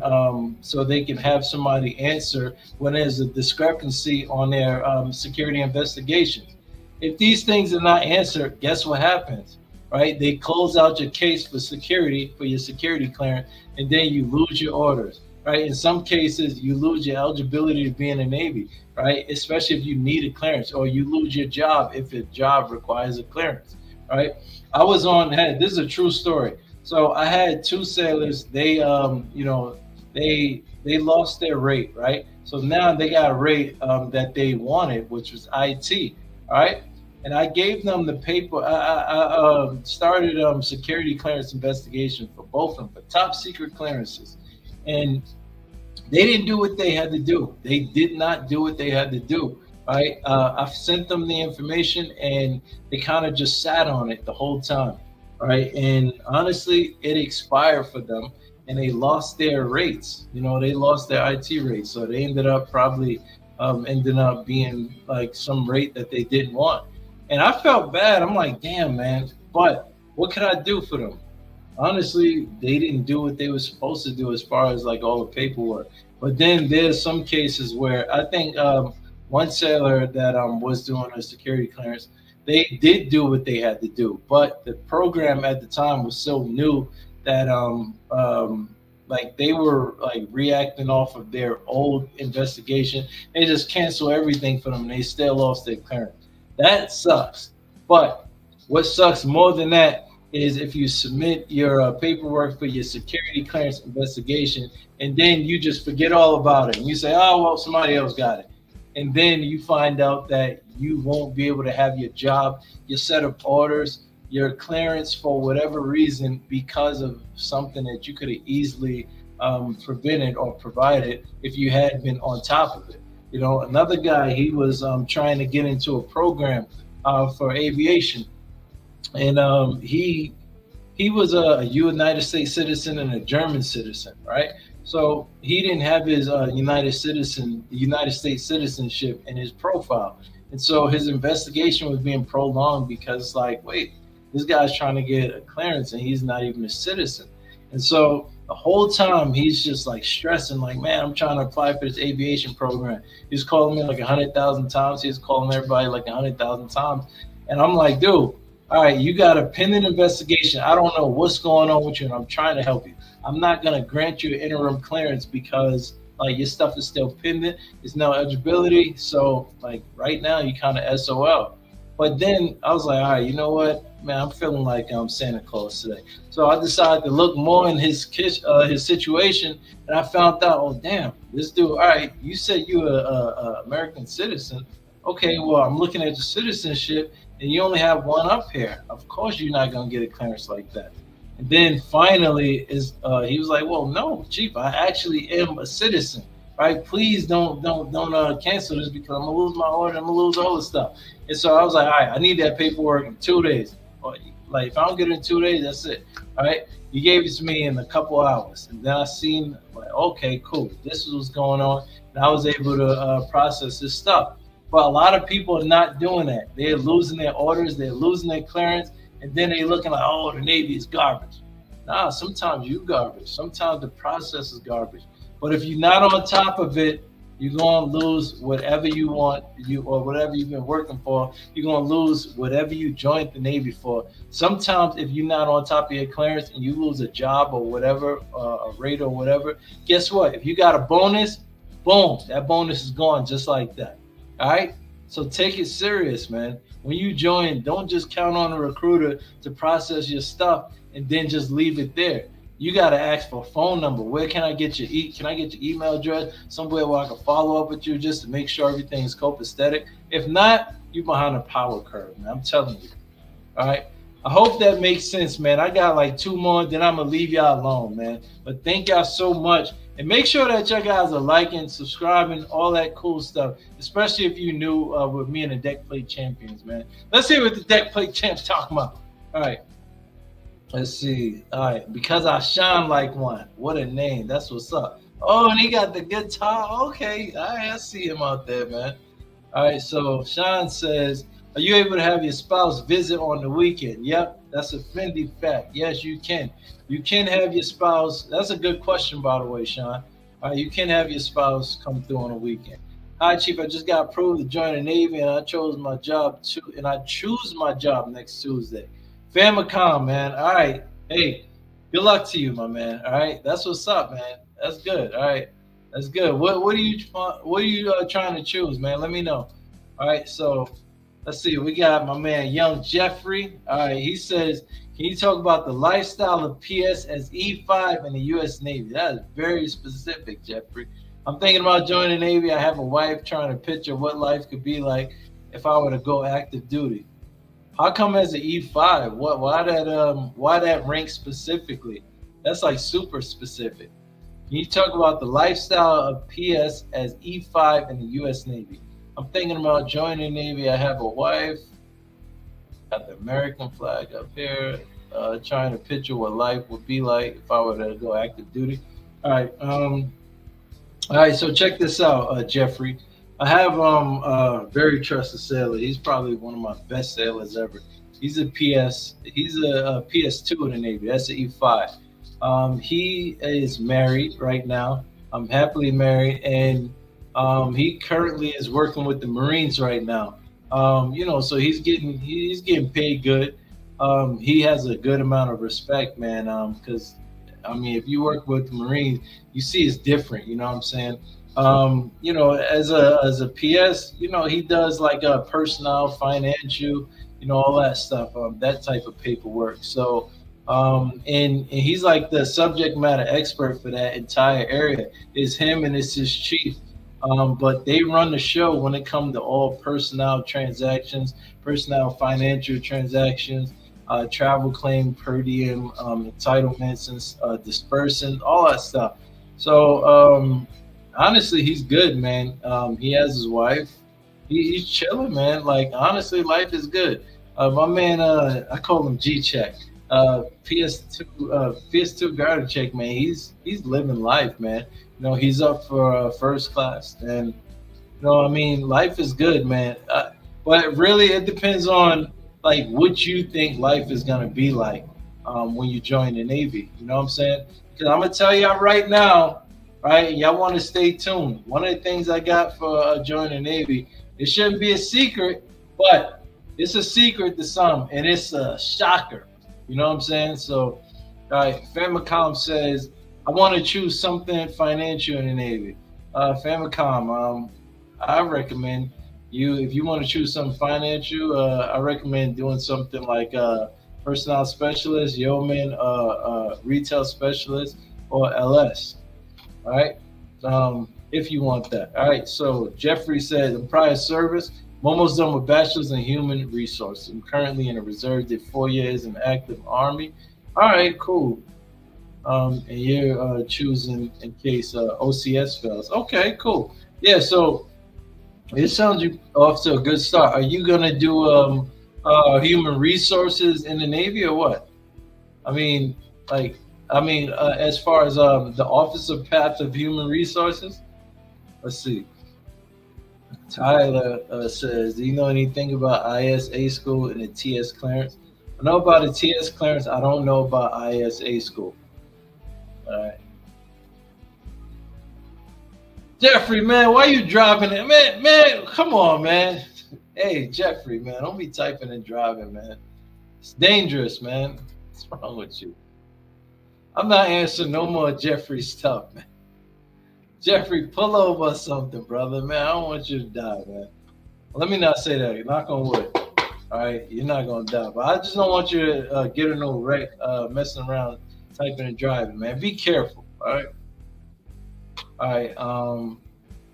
[SPEAKER 1] have somebody answer when there's a discrepancy on their security investigations. If these things are not answered, guess what happens? Right? They close out your case for security, for your security clearance, and then you lose your orders. Right? In some cases, you lose your eligibility to be in the Navy, right? Especially if you need a clearance, or you lose your job if a job requires a clearance, right? This is a true story. So I had two sailors. They, they lost their rate, right? So now they got a rate that they wanted, which was IT, all right? And I gave them the paper. I started security clearance investigation for both of them, for top secret clearances. And they didn't do what they had to do. They did not do what they had to do. Right? I've sent them the information, and they kind of just sat on it the whole time. Right? And honestly, it expired for them, and they lost their rates. They lost their IT rates, so they ended up probably ended up being like some rate that they didn't want. And I felt bad. I'm like, damn, man. But what could I do for them? Honestly, they didn't do what they were supposed to do as far as like all the paperwork. But then there's some cases where I think one sailor that was doing a security clearance, they did do what they had to do, but the program at the time was so new that like they were like reacting off of their old investigation. They just cancel everything for them, and they still lost their clearance. That sucks. But what sucks more than that is if you submit your paperwork for your security clearance investigation, and then you just forget all about it. And you say, oh, well, somebody else got it. And then you find out that you won't be able to have your job, your set of orders, your clearance for whatever reason, because of something that you could have easily prevented or provided if you had been on top of it. Another guy, he was trying to get into a program for aviation. And he was a United States citizen and a German citizen, right? So he didn't have his United States citizenship in his profile, and so his investigation was being prolonged because it's like, wait, this guy's trying to get a clearance and he's not even a citizen. And so the whole time he's just like stressing, like, man, I'm trying to apply for this aviation program. He's calling me like 100,000 times. He's calling everybody like 100,000 times, and I'm like, dude. All right, you got a pending investigation. I don't know what's going on with you, and I'm trying to help you. I'm not going to grant you interim clearance because like your stuff is still pending. There's no eligibility. So like right now you kind of SOL. But then I was like, all right, you know what? man, I'm feeling like I'm Santa Claus today. So I decided to look more in his situation, and I found out, oh damn, this dude. All right, you said you're a American citizen. Okay, well, I'm looking at your citizenship, and you only have one up here. Of course, you're not gonna get a clearance like that. And then finally, is he was like, well, no, chief, I actually am a citizen. Right? Please don't cancel this because I'm gonna lose my order. I'm gonna lose all this stuff. And so I was like, all right, I need that paperwork in 2 days. Like if I don't get it in 2 days, that's it. All right. You gave it to me in a couple hours, and then I seen like, okay, cool. This is what's going on, and I was able to process this stuff. But a lot of people are not doing that. They're losing their orders. They're losing their clearance, and then they're looking like, oh, the Navy is garbage. Nah, sometimes you garbage. Sometimes the process is garbage. But if you're not on top of it, you're gonna lose whatever you want, or whatever you've been working for. You're gonna lose whatever you joined the Navy for. Sometimes, if you're not on top of your clearance and you lose a job or whatever, a rate or whatever, guess what? If you got a bonus, boom, that bonus is gone just like that. All right. So take it serious, man. When you join, don't just count on a recruiter to process your stuff and then just leave it there. You got to ask for a phone number. Where can I get your can I get your email address? Somewhere where I can follow up with you just to make sure everything is copacetic. If not, you're behind a power curve, man. I'm telling you. All right. I hope that makes sense, man. I got like 2 more, then I'm gonna leave y'all alone, man. But thank y'all so much. And make sure that y'all guys are liking, subscribing, all that cool stuff, especially if you're new with me and the Deck Plate Champions, man. Let's see what the Deck Plate Champs talking about. All right. Let's see. All right. Because I shine like one. What a name. That's what's up. Oh, and he got the guitar. Okay. All right. I see him out there, man. All right. So Sean says, are you able to have your spouse visit on the weekend? Yep. That's a Fendi fact. Yes, you can. You can have your spouse. That's a good question, by the way, Sean. All right. You can have your spouse come through on a weekend. Hi, Chief. I just got approved to join the Navy, and I chose my job too. And I choose my job next Tuesday. Famicom, man. All right. Hey, good luck to you, my man. All right. That's what's up, man. That's good. All right. That's good. What are you trying to choose, man? Let me know. All right. So let's see. We got my man, Young Jeffrey. All right. He says, can you talk about the lifestyle of PS as E5 in the U.S. Navy? That is very specific, Jeffrey. I'm thinking about joining the Navy. I have a wife trying to picture what life could be like if I were to go active duty. How come as an E5? Why that rank specifically? That's like super specific. Can you talk about the lifestyle of PS as E5 in the U.S. Navy? I'm thinking about joining the Navy. I have a wife. Got the American flag up here. Trying to picture what life would be like if I were to go active duty. All right. All right. So check this out, Jeffrey. I have a very trusted sailor. He's probably one of my best sailors ever. He's a PS. He's a PS2 in the Navy. That's an E5. He is married right now. I'm happily married, and he currently is working with the Marines right now. So he's getting paid good. He has a good amount of respect, man. Because if you work with the Marines, you see it's different. You know what I'm saying? As a PS, he does like a personnel, financial, all that stuff, that type of paperwork. So, and he's like the subject matter expert for that entire area. It's him and it's his chief. But they run the show when it comes to all personnel transactions, personnel financial transactions, travel claim, per diem, entitlements, and dispersing, all that stuff. So, honestly, he's good, man. He has his wife. He's chilling, man. Like, honestly, life is good. My man, I call him G-Check. PS2 Garter Check, man. He's living life, man. He's up for first class, and life is good, man. But really, it depends on like what you think life is gonna be like when you join the Navy. You know what I'm saying? Because I'm gonna tell y'all right now. Right, y'all want to stay tuned. One of the things I got for joining the Navy, it shouldn't be a secret, but it's a secret to some, and it's a shocker. You know what I'm saying? So, all right, Famicom says, I want to choose something financial in the Navy. Famicom, I recommend if you want to choose something financial, I recommend doing something like personnel specialist, yeoman, retail specialist, or LS. All right. If you want that. All right. So Jeffrey said, in prior service, I'm almost done with bachelor's in human resources. I'm currently in a reserve, did 4 years in active army. All right, cool. And you're choosing in case OCS fails. Okay, cool. Yeah. So it sounds you off to a good start. Are you gonna do human resources in the Navy or what? I mean, like, as far as the officer path of human resources. Let's see. Tyler says, "Do you know anything about ISA school and the TS clearance?" I know about the TS clearance. I don't know about ISA school. All right, Jeffrey, man, why you driving it, man? Come on, man. Hey, Jeffrey, man, don't be typing and driving, man. It's dangerous, man. What's wrong with you? I'm not answering no more Jeffrey stuff, man. Jeffrey, pull over or something, brother, man. I don't want you to die, man. Let me not say that. Knock on wood. All right, you're not gonna die, but I just don't want you to get in no wreck, messing around, typing and driving, man. Be careful. All right. All right. All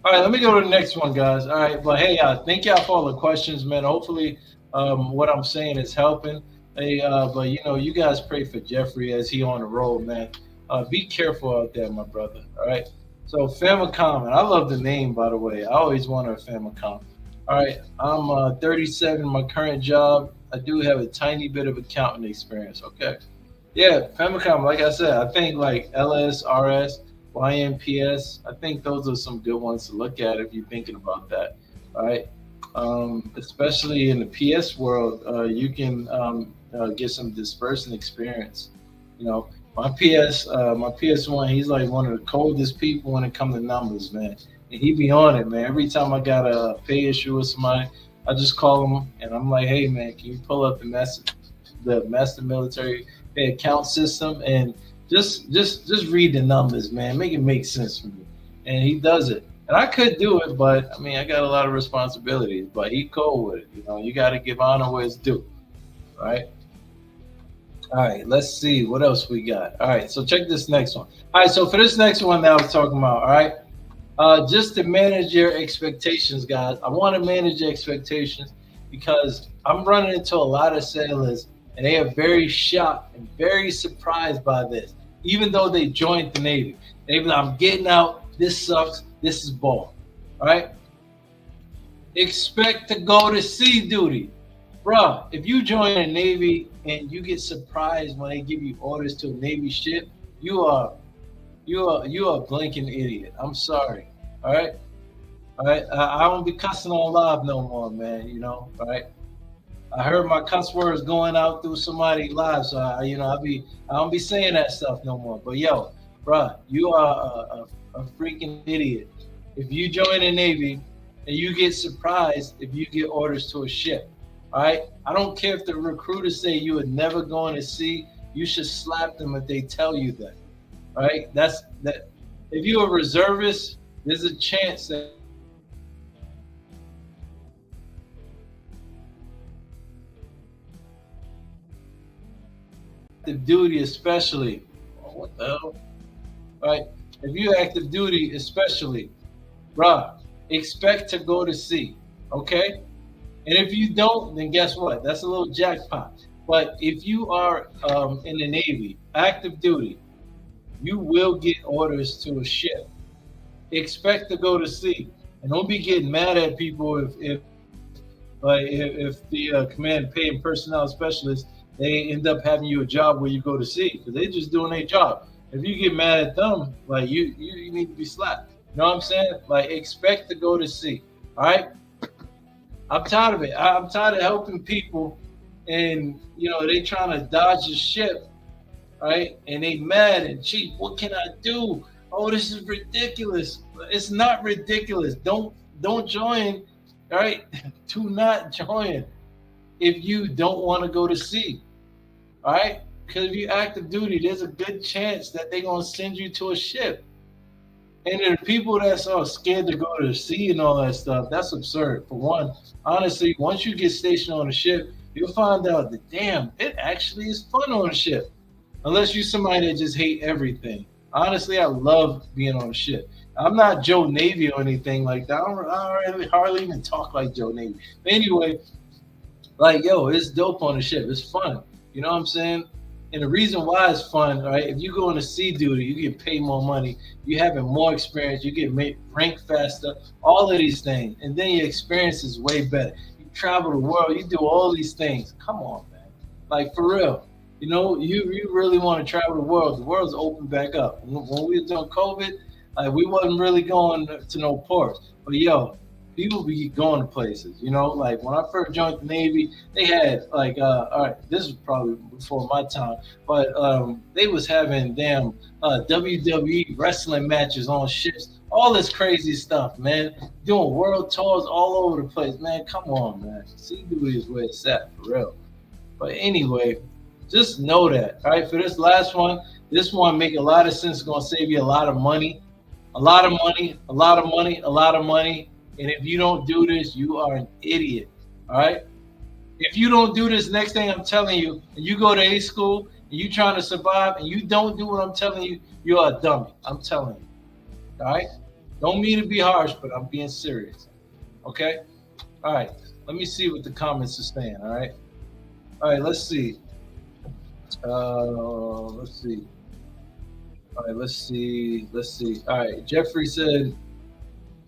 [SPEAKER 1] right. Let me go to the next one, guys. All right. But hey, thank y'all for all the questions, man. Hopefully, what I'm saying is helping. Hey, but you guys pray for Jeffrey as he on the road, man. Be careful out there, my brother. All right. So Famicom, and I love the name, by the way. I always wanted a Famicom. All right. I'm 37. My current job, I do have a tiny bit of accounting experience. Okay. Yeah, Famicom. Like I said, I think like LSRS, YMPS. I think those are some good ones to look at if you're thinking about that. All right. Especially in the PS world, you can get some dispersing experience. You know, my PS1, he's like one of the coldest people when it comes to numbers, man. And he be on it, man. Every time I got a pay issue with somebody, I just call him and I'm like, hey, man, can you pull up the master military pay account system and just read the numbers, man. Make it make sense for me. And he does it. And I could do it, but I mean, I got a lot of responsibilities. But he cool with it. You got to give honor where it's due, right? All right, let's see what else we got. All right, so check this next one. All right, so for this next one that I was talking about, all right, just to manage your expectations, guys. I want to manage your expectations because I'm running into a lot of sailors and they are very shocked and very surprised by this, even though they joined the Navy. They be like, I'm getting out. This sucks. This is ball. All right. Expect to go to sea duty. Bruh, if you join the Navy and you get surprised when they give you orders to a Navy ship, you are a blinking idiot. I'm sorry. All right. All right. I don't be cussing on live no more, man. All right. I heard my cuss words going out through somebody's live, so I don't be saying that stuff no more. But yo, bruh, you are a freaking idiot. If you join the Navy and you get surprised if you get orders to a ship, all right? I don't care if the recruiters say you would never go in to sea. You should slap them if they tell you that, all right? That's that. If you're a reservist, there's a chance that active duty, especially. Oh, what the hell? Right? If you active duty, especially, bruh, expect to go to sea. Okay? And if you don't, then guess what? That's a little jackpot. But if you are in the Navy, active duty, you will get orders to a ship. Expect to go to sea. And don't be getting mad at people if the command pay and personnel specialist, they end up having you a job where you go to sea because they're just doing their job. If you get mad at them, like you need to be slapped. You know what I'm saying? Like expect to go to sea. All right. I'm tired of it. I'm tired of helping people, and they trying to dodge the ship, right? And they mad and cheap. What can I do? Oh, this is ridiculous. It's not ridiculous. Don't join. All right. Do not join if you don't want to go to sea. All right. Because if you active duty, there's a good chance that they're gonna send you to a ship. And then the people that's all scared to go to the sea and all that stuff, that's absurd. For one, honestly, once you get stationed on a ship, you'll find out that damn, it actually is fun on a ship. Unless you're somebody that just hate everything. Honestly, I love being on a ship. I'm not Joe Navy or anything like that. I don't really hardly even talk like Joe Navy. But anyway, like, yo, it's dope on the ship. It's fun. You know what I'm saying? And the reason why it's fun, right? If you go on a sea duty, you get paid more money. You having more experience. You get ranked faster. All of these things, and then your experience is way better. You travel the world. You do all these things. Come on, man. Like for real. You know, you really want to travel the world. The world's open back up. When we were doing COVID, like we wasn't really going to no ports. But yo, people be going to places. You know, like when I first joined the Navy, they had like all right, this was probably before my time, but they was having damn WWE wrestling matches on ships, all this crazy stuff, man. Doing world tours all over the place, man. Come on, man. Sea duty is where it's at for real. But anyway, just know that. All right, for this one make a lot of sense. It's gonna save you a lot of money, a lot of money, a lot of money, a lot of money. And if you don't do this, you are an idiot. All right. If you don't do this next thing I'm telling you, and you go to A school and you trying to survive and you don't do what I'm telling you, you're a dummy. I'm telling you. All right. Don't mean to be harsh, but I'm being serious. Okay. All right. Let me see what the comments are saying. All right. All right. Let's see. Let's see. All right. Let's see. Let's see. All right. Jeffrey said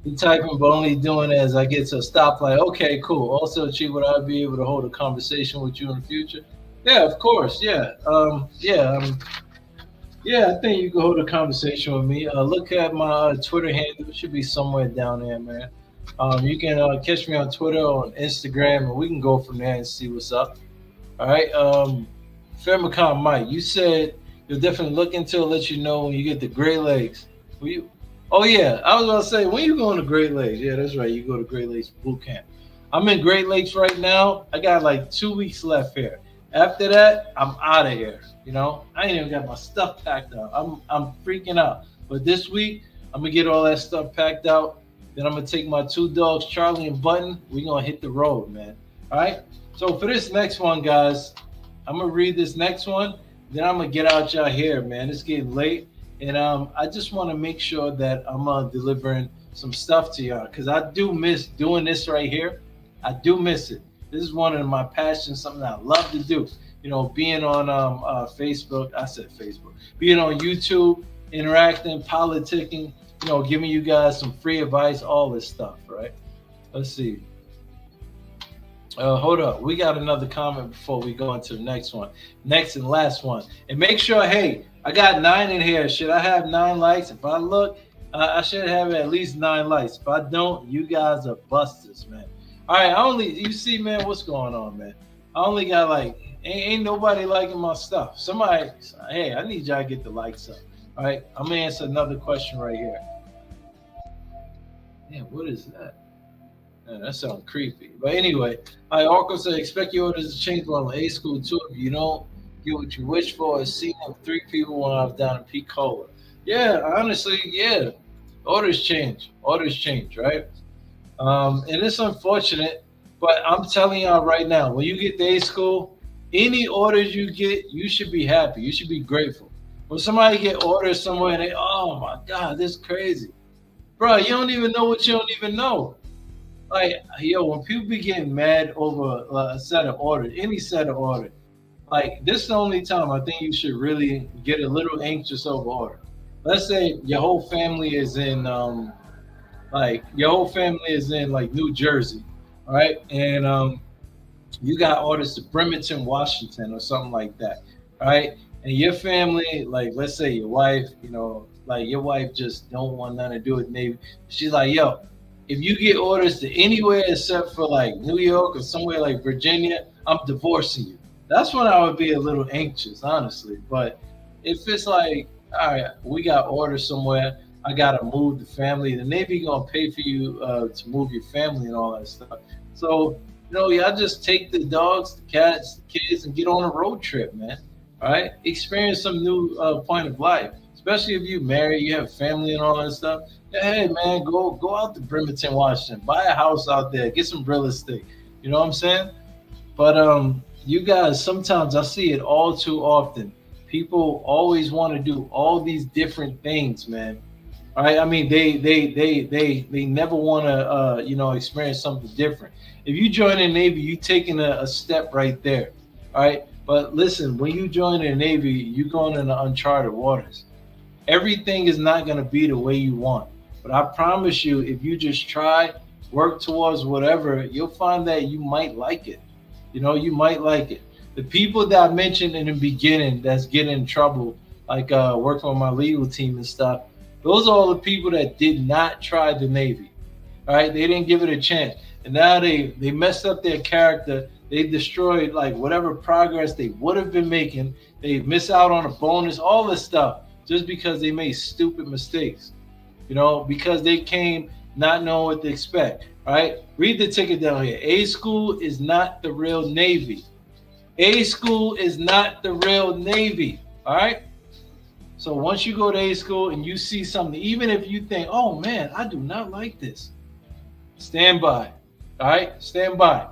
[SPEAKER 1] he typing, but only doing it as I get to a stoplight. Okay, cool. Also, Chief, would I be able to hold a conversation with you in the future? Yeah, of course. Yeah. Yeah, I think you can hold a conversation with me. Look at my Twitter handle. It should be somewhere down there, man. You can catch me on Twitter, on Instagram, and we can go from there and see what's up. All right. Fairmacon Mike, you said you'll definitely look into it, let you know when you get the Great Lakes. Will you? Oh yeah, I was gonna say when you going to Great Lakes. Yeah, that's right. You go to Great Lakes boot camp. I'm in Great Lakes right now. I got like 2 weeks left here. After that, I'm out of here. You know, I ain't even got my stuff packed up. I'm freaking out. But this week, I'm gonna get all that stuff packed out. Then I'm gonna take my two dogs, Charlie and Button. We're gonna hit the road, man. All right. So for this next one, guys, I'm gonna read this next one. Then I'm gonna get out y'all here, man. It's getting late. And I just want to make sure that I'm delivering some stuff to y'all because I do miss doing this right here. I do miss it. This is one of my passions, something I love to do. You know, being on Facebook. I said Facebook. Being on YouTube, interacting, politicking. You know, giving you guys some free advice, all this stuff. Right? Let's see. Hold up. We got another comment before we go into the next one. Next and last one. And make sure, hey, I got 9 in here. Should I have 9 likes? If I look, I should have at least 9 likes. If I don't, you guys are busters, man. All right, you see, man, what's going on, man? I only got like, ain't nobody liking my stuff. Somebody, hey, I need y'all to get the likes up. All right, I'm going to answer another question right here. Man, what is that? Man, that sounds creepy. But anyway, I also say expect your orders to change on A school too. If you don't get what you wish for, I seen 3 people when I was down in Picola. Yeah, honestly, yeah. Orders change. Orders change, right? And it's unfortunate, but I'm telling y'all right now, when you get to A school, any orders you get, you should be happy. You should be grateful. When somebody get orders somewhere and they, oh my God, this is crazy. Bro, you don't even know what you don't even know. Like, yo, when people be getting mad over a set of orders, any set of orders, like this is the only time I think you should really get a little anxious over order. Let's say your whole family is in like New Jersey, all right? And you got orders to Bremerton, Washington, or something like that, all right? And your family, like let's say your wife, you know, like your wife just don't want nothing to do with Navy. She's like, yo, if you get orders to anywhere except for like New York or somewhere like Virginia, I'm divorcing you. That's when I would be a little anxious, honestly. But if it's like, all right, we got orders somewhere, I gotta move the family, the Navy gonna pay for you to move your family and all that stuff. So, you know, y'all just take the dogs, the cats, the kids, and get on a road trip, man. All right, experience some new point of life. especially if you married, you have family and all that stuff. Hey man, go out to Bremerton, Washington, buy a house out there, get some real estate. You know what I'm saying? But you guys, sometimes I see it all too often. People always want to do all these different things, man. All right, I mean, they never want to, experience something different. If you join the Navy, you taking a step right there. All right, but listen, when you join the Navy, you're going into uncharted waters. Everything is not going to be the way you want. But I promise you, if you just try, work towards whatever, you'll find that you might like it. You might like it. The people that I mentioned in the beginning that's getting in trouble, like working on my legal team and stuff, those are all the people that did not try the Navy. All right, they didn't give it a chance, and now they messed up their character. They destroyed like whatever progress they would have been making. They miss out on a bonus, all this stuff, just because they made stupid mistakes. Because they came not knowing what to expect. All right, read the ticket down here. A school is not the real Navy. A school is not the real Navy. All right. So once you go to A school and you see something, even if you think, oh man, I do not like this, stand by. All right, stand by.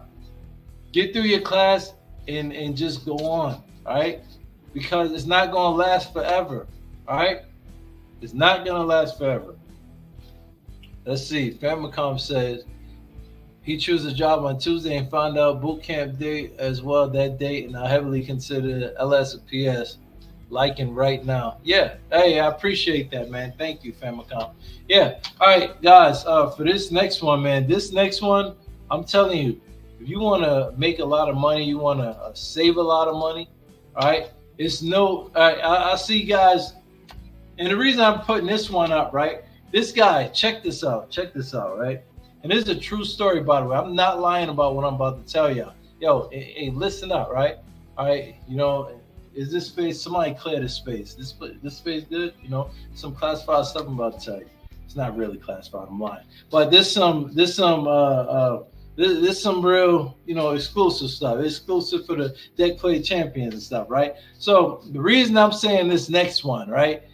[SPEAKER 1] Get through your class and just go on. All right, because it's not going to last forever. All right, it's not going to last forever. Let's see. Famicom says he chose a job on Tuesday and found out boot camp day as well that day, and I heavily consider LS and PS liking right now. Yeah. Hey, I appreciate that, man. Thank you, Famicom. Yeah. All right, guys. For this next one, man. This next one, I'm telling you, if you want to make a lot of money, you want to save a lot of money. All right. It's no. I see guys, and the reason I'm putting this one up, right? This guy, check this out. Check this out, right? And this is a true story, by the way. I'm not lying about what I'm about to tell y'all. Yo, hey, listen up, right? All right, is this space? Somebody clear this space. This space good? Some classified stuff I'm about to tell you. It's not really classified. I'm lying, but there's some real exclusive stuff. It's exclusive for the Deck Plate Champions and stuff, right? So the reason I'm saying this next one, right?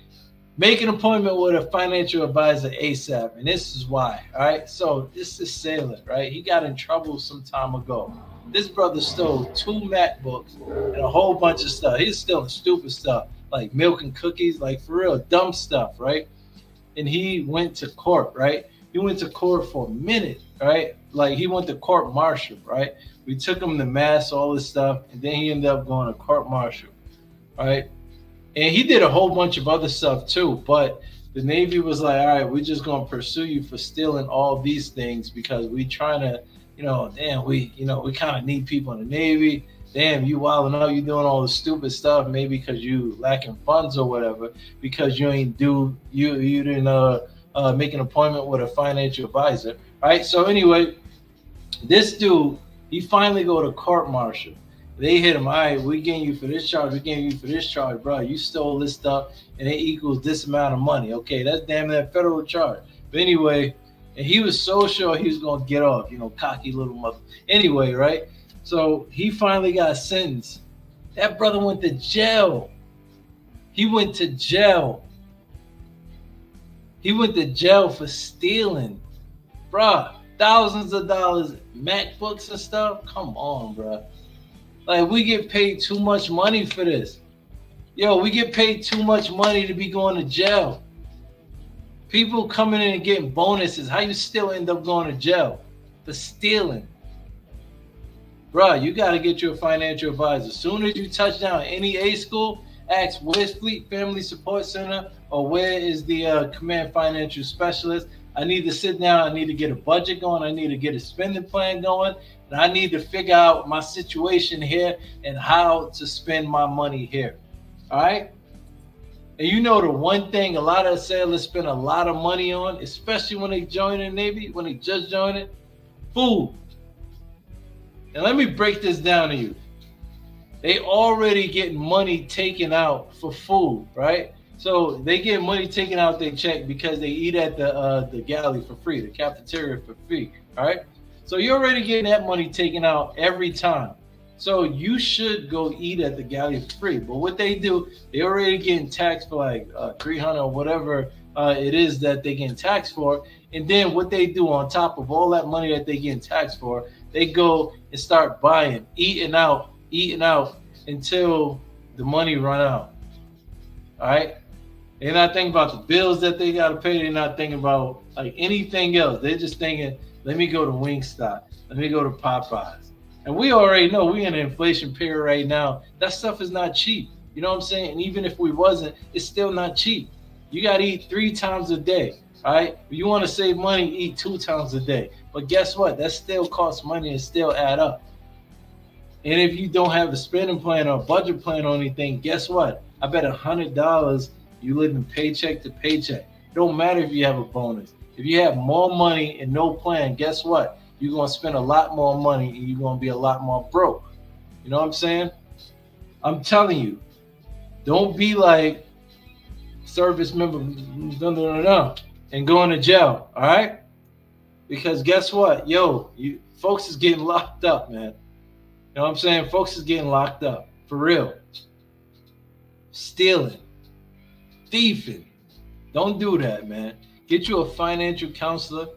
[SPEAKER 1] Make an appointment with a financial advisor ASAP, and this is why. All right, so this is Salem, right? He got in trouble some time ago. This brother stole 2 MacBooks and a whole bunch of stuff. He's stealing stupid stuff like milk and cookies, like for real dumb stuff, right? And he went to court, right? He went to court for a minute, right? Like he went to court martial, right? We took him to mass, all this stuff, and then he ended up going to court martial, right? And he did a whole bunch of other stuff too, but the Navy was like, all right, we're just going to pursue you for stealing all these things because we trying to, we kind of need people in the Navy. Damn, you wilding out, you doing all the stupid stuff, maybe because you lacking funds or whatever, because you didn't make an appointment with a financial advisor, right? So anyway, this dude, he finally go to court martial. They hit him. All right, we getting you for this charge. We getting you for this charge, bro. You stole this stuff, and it equals this amount of money. Okay, that's damn that federal charge. But anyway, and he was so sure he was gonna get off. Cocky little mother. Anyway, right? So he finally got sentenced. That brother went to jail. He went to jail. He went to jail for stealing, bro. Thousands of dollars, MacBooks and stuff. Come on, bro. Like, we get paid too much money for this. Yo, we get paid too much money to be going to jail. People coming in and getting bonuses. How you still end up going to jail for stealing? Bruh, you got to get you a financial advisor. As soon as you touch down any A school, ask where's Fleet Family Support Center or where is the Command Financial Specialist. I need to sit down. I need to get a budget going. I need to get a spending plan going. And I need to figure out my situation here and how to spend my money here. All right? And the one thing a lot of sailors spend a lot of money on, especially when they join the Navy, when they just join it, food. And let me break this down to you. They already get money taken out for food, right? So they get money taken out their check because they eat at the galley for free, the cafeteria for free, all right? So you're already getting that money taken out every time. So you should go eat at the galley for free. But what they do, they already getting taxed for like 300 or whatever it is that they getting taxed for. And then what they do on top of all that money that they getting taxed for, they go and start buying, eating out until the money run out. All right. They're not thinking about the bills that they got to pay. They're not thinking about like anything else. They're just thinking, let me go to Wingstop. Let me go to Popeyes. And we already know we in an inflation period right now. That stuff is not cheap. You know what I'm saying? And even if we wasn't, it's still not cheap. You got to eat 3 times a day. All right. If you want to save money, eat 2 times a day. But guess what? That still costs money and still add up. And if you don't have a spending plan or a budget plan or anything, guess what? I bet $100 you live in paycheck to paycheck. It don't matter if you have a bonus. If you have more money and no plan, guess what? You're going to spend a lot more money and you're going to be a lot more broke. You know what I'm saying? I'm telling you, don't be like service member and going to jail, all right? Because guess what? Folks is getting locked up, man. You know what I'm saying? Folks is getting locked up. For real. Stealing. Thieving. Don't do that, man. Get you a financial counselor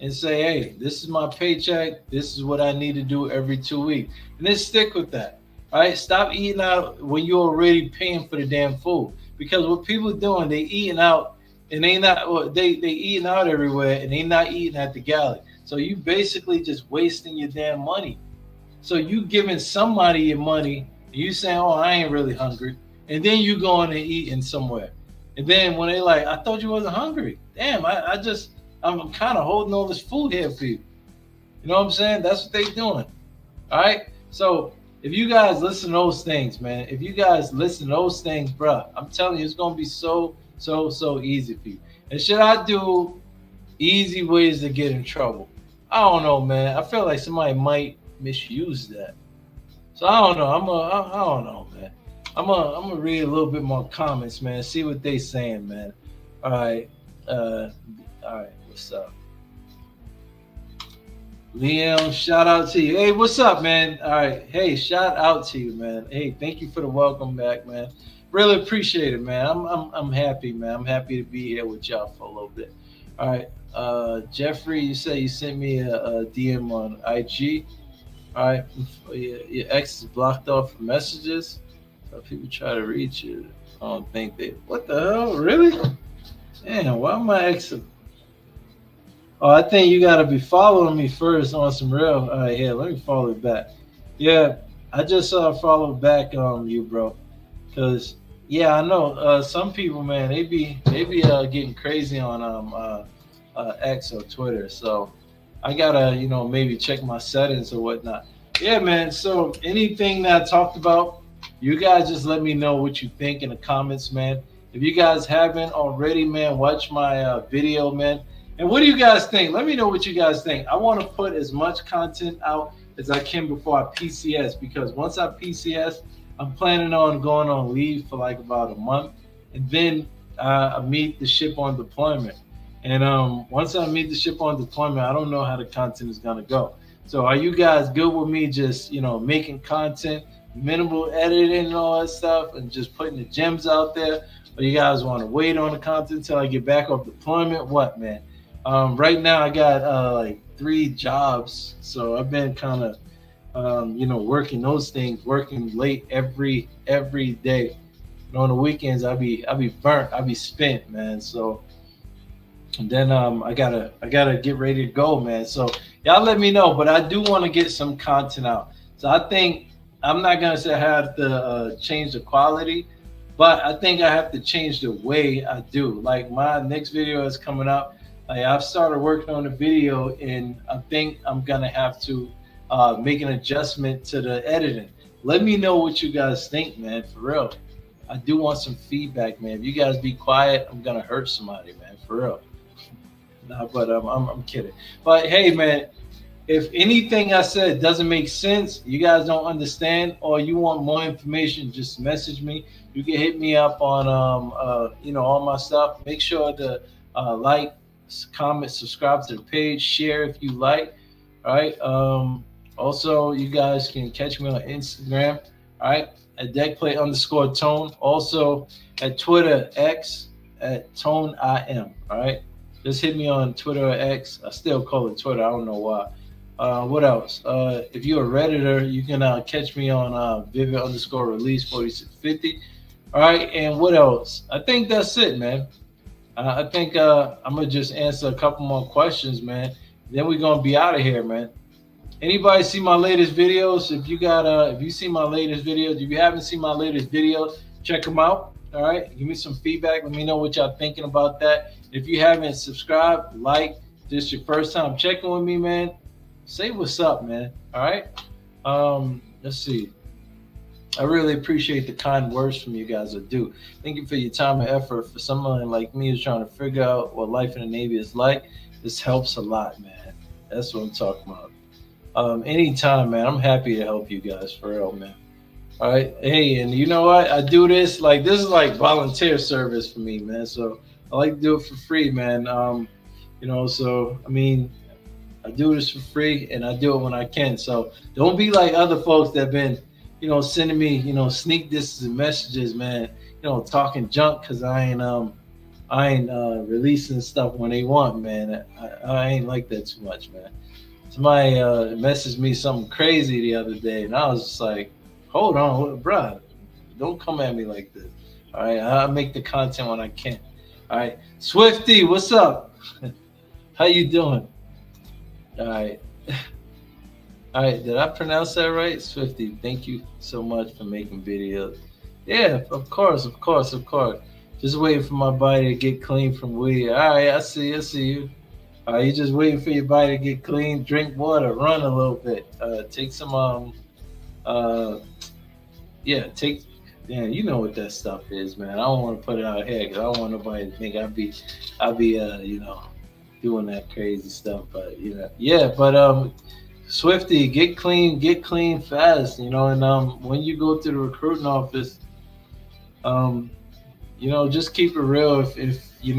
[SPEAKER 1] and say, hey, this is my paycheck. This is what I need to do every 2 weeks. And then stick with that. All right? Stop eating out when you're already paying for the damn food. Because what people are doing, they eating out and they eating out everywhere and they not eating at the galley. So you basically just wasting your damn money. So you giving somebody your money, and you saying, oh, I ain't really hungry. And then you going and eating somewhere. And then when they like, I thought you wasn't hungry. Damn, I'm kind of holding all this food here for you. You know what I'm saying? That's what they doing. All right? So if you guys listen to those things, man, if you guys listen to those things, bro, I'm telling you, it's going to be so easy for you. And should I do easy ways to get in trouble? I don't know, man. I feel like somebody might misuse that. So I don't know. I don't know, man. I'm gonna read a little bit more comments, man. See what they saying, man. All right. All right. What's up? Liam, shout out to you. Hey, what's up, man? All right. Hey, shout out to you, man. Hey, thank you for the welcome back, man. Really appreciate it, man. I'm happy, man. I'm happy to be here with y'all for a little bit. All right. Jeffrey, you say you sent me a DM on IG. All right, your ex is blocked off for messages. So people try to reach you. I don't think they. What the hell? Really? Damn, why my ex? Oh, I think you gotta be following me first on some real. All right, here, let me follow it back. Yeah, I just followed back on you, bro. Cause yeah, I know some people, man, they be getting crazy on X or Twitter. So I gotta, maybe check my settings or whatnot. Yeah, man. So anything that I talked about, you guys just let me know what you think in the comments, man. If you guys haven't already, man, watch my video, man. And what do you guys think? Let me know what you guys think. I want to put as much content out as I can before I PCS, because once I PCS, I'm planning on going on leave for like about a month, and then I meet the ship on deployment. And once I meet the ship on deployment, I don't know how the content is gonna go. So are you guys good with me just making content, minimal editing and all that stuff, and just putting the gems out there? Or you guys want to wait on the content until I get back off deployment? What, man? Right now I got like 3 jobs, so I've been kind of working those things, working late every day. On the weekends I be burnt, I be spent, man. So and then I gotta get ready to go, man. So y'all let me know, but I do want to get some content out. So I think I'm not gonna say I have to change the quality, but I think I have to change the way I do. Like my next video is coming up. I've started working on the video, and I think I'm gonna have to make an adjustment to the editing. Let me know what you guys think, man. For real, I do want some feedback, man. If you guys be quiet, I'm gonna hurt somebody, man. For real. Nah, but I'm kidding. But hey, man, if anything I said doesn't make sense, you guys don't understand, or you want more information, just message me. You can hit me up on all my stuff. Make sure to like, comment, subscribe to the page, share if you like. All right. Also, you guys can catch me on Instagram, all right, at deckplay_tone. Also at Twitter X at Tone IM. All right. Just hit me on Twitter or X. I still call it Twitter. I don't know why. What else? If you're a Redditor, you can catch me on Vivid_release 4650. All right. And what else? I think that's it, man. I think I'm gonna just answer a couple more questions, man. Then we're gonna be out of here, man. Anybody see my latest videos? If you see my latest videos, if you haven't seen my latest videos, check them out. All right, give me some feedback. Let me know what y'all thinking about that. If you haven't subscribed, like, this your first time checking with me, man, say what's up, man. All right. Let's see. I really appreciate the kind words from you guys. I do. Thank you for your time and effort. For someone like me who's trying to figure out what life in the Navy is like, this helps a lot, man. That's what I'm talking about. Anytime, man. I'm happy to help you guys, for real, man. All right. Hey, and you know what? I do this this is like volunteer service for me, man. So I like to do it for free, man. So I mean, I do this for free and I do it when I can. So don't be like other folks that have been, sending me, sneak this messages, man, talking junk because I ain't releasing stuff when they want, man. I ain't like that too much, man. Somebody messaged me something crazy the other day, and I was just like, "Hold on, bro, don't come at me like this." All right, I make the content when I can. All right, Swifty, what's up? How you doing? All right, all right. Did I pronounce that right, Swifty? Thank you so much for making videos. Yeah, of course, of course, of course. Just waiting for my body to get clean from weed. All right, I see you. You're just waiting for your body to get clean. Drink water, run a little bit. Take some take. Yeah, you know what that stuff is, man. I don't want to put it out here because I don't want nobody to think I'll be doing that crazy stuff. But yeah. But Swifty, get clean fast. And when you go to the recruiting office, just keep it real. If you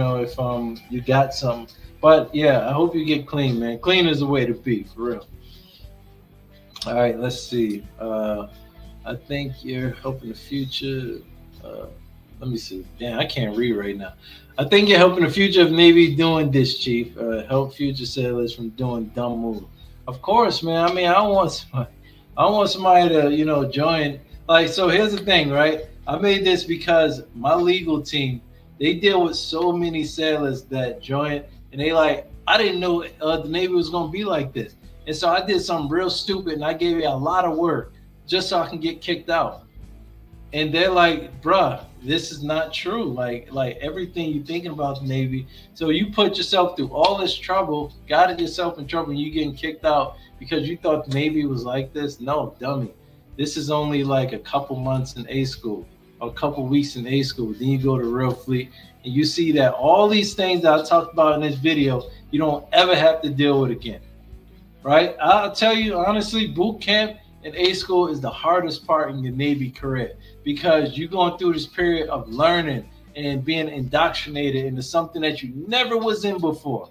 [SPEAKER 1] got some. But yeah, I hope you get clean, man. Clean is the way to be, for real. All right, let's see. I think you're helping the future. Let me see. Damn, I can't read right now. I think you're helping the future of Navy doing this, Chief. Help future sailors from doing dumb moves. Of course, man. I mean, I don't want somebody to, join. So here's the thing, right? I made this because my legal team, they deal with so many sailors that join. And they I didn't know the Navy was going to be like this. And so I did something real stupid and I gave it a lot of work just so I can get kicked out. And they're like, bruh, this is not true. Like everything you're thinking about the Navy. So you put yourself through all this trouble, got yourself in trouble, and you getting kicked out because you thought the Navy was like this? No, dummy. This is only like a couple months in A school, or a couple weeks in A school. Then you go to real fleet. And you see that all these things that I talked about in this video, you don't ever have to deal with again, right? I'll tell you, honestly, boot camp and A school is the hardest part in your Navy career because you're going through this period of learning and being indoctrinated into something that you never was in before,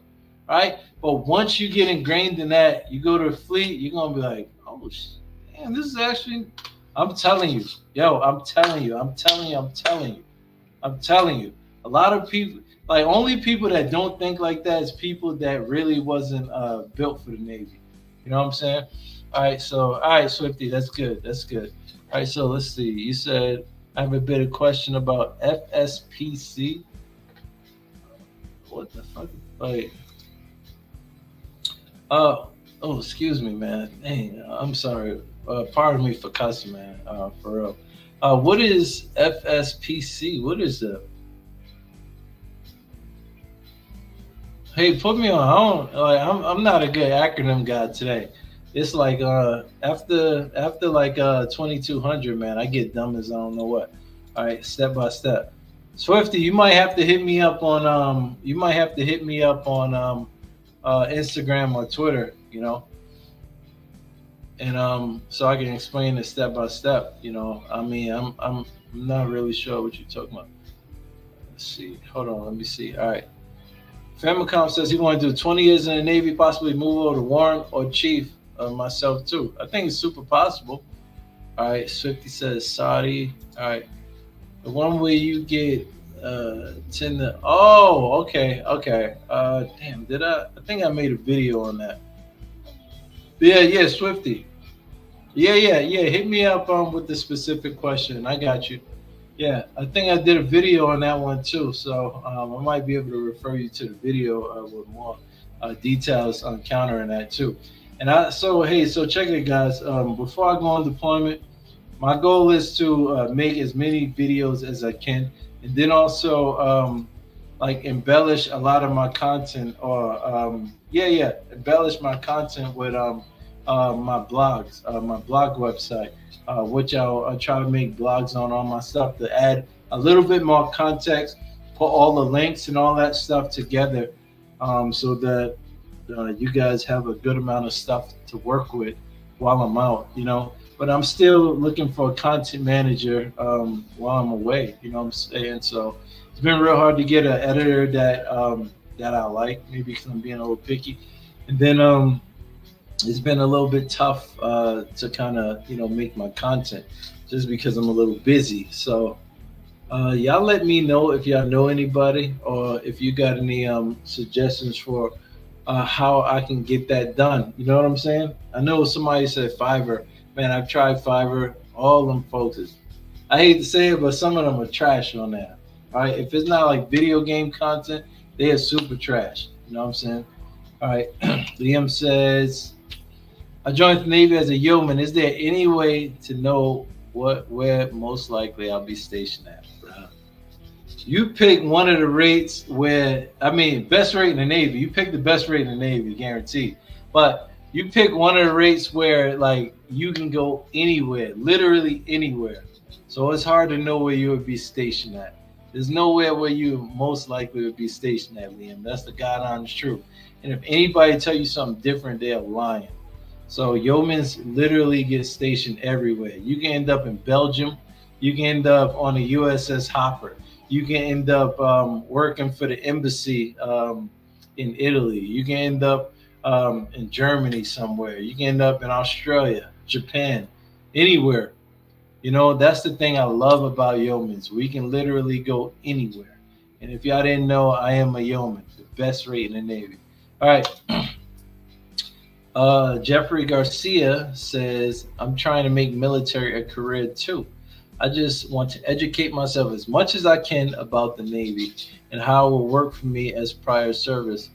[SPEAKER 1] right? But once you get ingrained in that, you go to the fleet, you're going to be like, oh, damn, this is actually, I'm telling you. A lot of people, only people that don't think like that is people that really wasn't built for the Navy. You know what I'm saying? All right, Swifty, that's good. All right, so let's see. You said I have a bit of question about FSPC. What the fuck? Excuse me, man. Dang, I'm sorry. Pardon me for cussing, man. For real. What is FSPC? What is that? Hey, put me on. I'm not a good acronym guy today. It's after 2200, man, I get dumb as I don't know what. All right, step by step. Swifty, you might have to hit me up on Instagram or Twitter, and so I can explain it step by step. I mean, I'm not really sure what you're talking about. Let's see. Hold on, let me see. All right. Famicom says he want to do 20 years in the Navy, possibly move over to warrant or chief. myself too. I think it's super possible. All right, Swifty says Saudi. All right, the one where you get 10 to, oh, okay, okay. Damn, did I think I made a video on that. Yeah, yeah, Swifty. Yeah, yeah, yeah. Hit me up with the specific question. I got you. Yeah, I think I did a video on that one too. So I might be able to refer you to the video with more details on countering that too. And so hey, so check it, guys. Before I go on deployment, my goal is to make as many videos as I can, and then also like embellish a lot of my content, or yeah, yeah, embellish my content with my blogs, my blog website, which I'll try to make blogs on all my stuff to add a little bit more context, put all the links and all that stuff together, so that you guys have a good amount of stuff to work with while I'm out, you know. But I'm still looking for a content manager while I'm away, you know what I'm saying? So it's been real hard to get an editor that I like, maybe because I'm being a little picky. And then it's been a little bit tough to kind of, you know, make my content just because I'm a little busy. So y'all let me know if y'all know anybody, or if you got any suggestions for how I can get that done. You know what I'm saying? I know somebody said Fiverr. Man, I've tried Fiverr. All them folks is, I hate to say it, but some of them are trash on that. All right, if it's not like video game content, they are super trash. You know what I'm saying? All right, Liam says, I joined the Navy as a yeoman. Is there any way to know where most likely I'll be stationed at, bro? You pick one of the rates where, I mean, best rate in the Navy. You pick the best rate in the Navy, guaranteed. But you pick one of the rates where, like, you can go anywhere, literally anywhere. So it's hard to know where you would be stationed at. There's nowhere where you most likely would be stationed at, Liam. That's the God honest truth. And if anybody tell you something different, they're lying. So yeomans literally get stationed everywhere. You can end up in Belgium. You can end up on a USS Hopper. You can end up working for the embassy in Italy. You can end up in Germany somewhere. You can end up in Australia, Japan, anywhere. You know, that's the thing I love about yeomans. We can literally go anywhere. And if y'all didn't know, I am a yeoman, the best rate in the Navy. All right. Jeffrey Garcia says, I'm trying to make military a career too. I just want to educate myself as much as I can about the Navy and how it will work for me as prior service.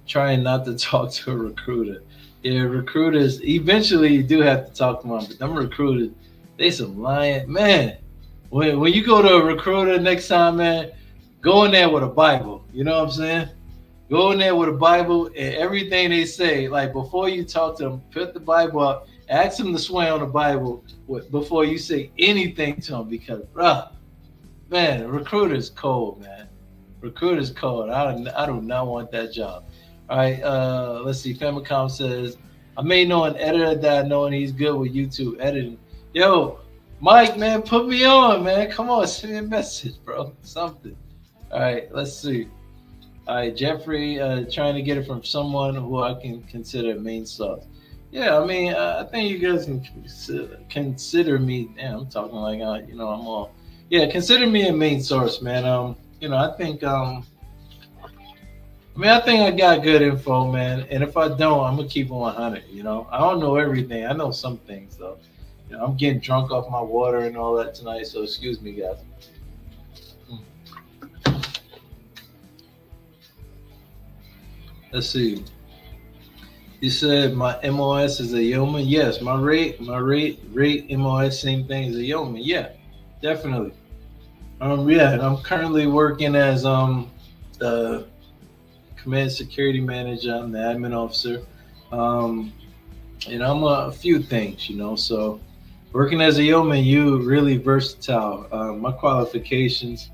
[SPEAKER 1] Trying not to talk to a recruiter. Yeah, recruiters, eventually you do have to talk to them, but them recruiters, they some lying. Man, when you go to a recruiter next time, man, go in there with a Bible. You know what I'm saying? Go in there with a Bible, and everything they say, like before you talk to them, put the Bible up, ask them to swear on the Bible before you say anything to them, because, bruh, man, recruiter's cold, man. Recruiter's cold. I do not want that job. All right, let's see. Famicom says, I may know an editor that I know and he's good with YouTube editing. Yo, Mike, man, put me on, man. Come on, send me a message, bro. Something. All right, let's see. All right, Jeffrey, trying to get it from someone who I can consider main source. Yeah, I mean, I think you guys can consider me. Damn, I'm talking like, you know, I'm all. Yeah, consider me a main source, man. You know, I think, I think I got good info, man. And if I don't, I'm gonna keep it 100. You know, I don't know everything. I know some things, though. You know, I'm getting drunk off my water and all that tonight, so excuse me, guys. Let's see. You said my MOS is a yeoman. Yes, my rate, MOS, same thing as a yeoman. Yeah, definitely. Yeah, and I'm currently working as the command security manager. I'm the admin officer. And I'm a few things, you know. So working as a yeoman, you really versatile. My qualifications,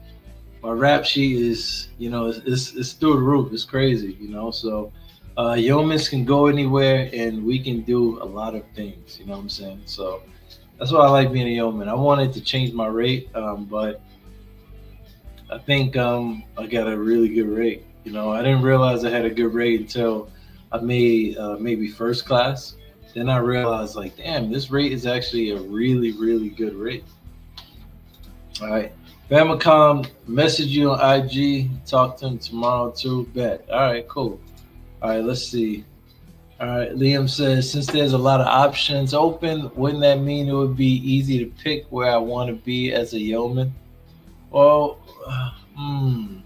[SPEAKER 1] my rap sheet is, you know, it's through the roof. It's crazy, you know. So yeomans can go anywhere, and we can do a lot of things. You know what I'm saying? So that's why I like being a yeoman. I wanted to change my rate, but I think I got a really good rate. You know, I didn't realize I had a good rate until I made maybe first class. Then I realized, like, damn, this rate is actually a really, really good rate. All right. Famicom, message you on IG. Talk to him tomorrow too. Bet. All right, cool. All right, let's see. All right, Liam says, since there's a lot of options open, wouldn't that mean it would be easy to pick where I want to be as a yeoman? Well, hmm,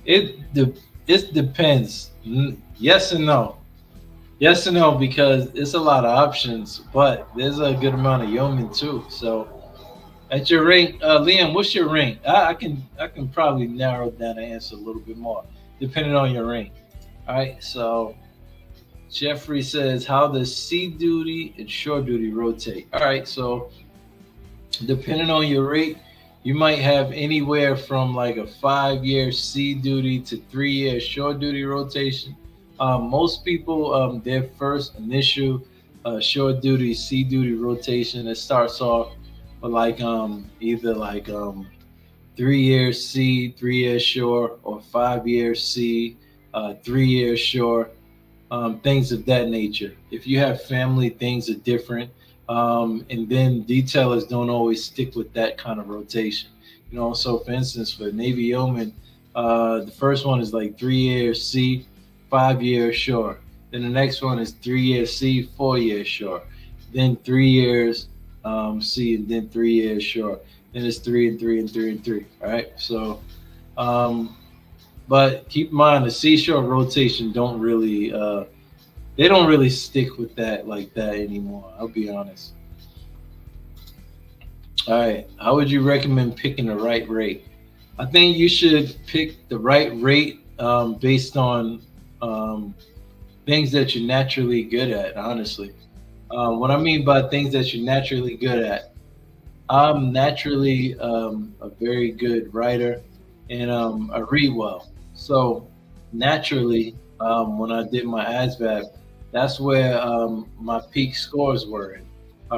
[SPEAKER 1] it de- it depends. Yes and no. Yes and no because it's a lot of options, but there's a good amount of yeoman too. So at your rank, Liam, what's your rank? I can probably narrow down the answer a little bit more depending on your rank. All right, so Jeffrey says, how does sea duty and shore duty rotate? All right, so depending on your rate, you might have anywhere from like a 5 year sea duty to 3 year shore duty rotation. Most people, their first initial shore duty, sea duty rotation, it starts off with like either like 3 year sea, 3 year shore, or 5 year sea, 3 year shore, things of that nature. If you have family, things are different. And then detailers don't always stick with that kind of rotation. So for instance, for Navy Yeoman, the first one is like 3 year sea, 5 year shore. Then the next one is 3 year sea, 4 year shore. Then 3 years sea, and then 3 years shore. Then it's three and three and three and three. All right. So, um, but keep in mind the seashore rotation don't really they don't really stick with that like that anymore. I'll be honest. All right. How would you recommend picking the right rate? I think you should pick the right rate based on um, things that you're naturally good at, honestly. What I mean by things that you're naturally good at, I'm naturally a very good writer and I read well. So naturally, when I did my ASVAB, that's where my peak scores were in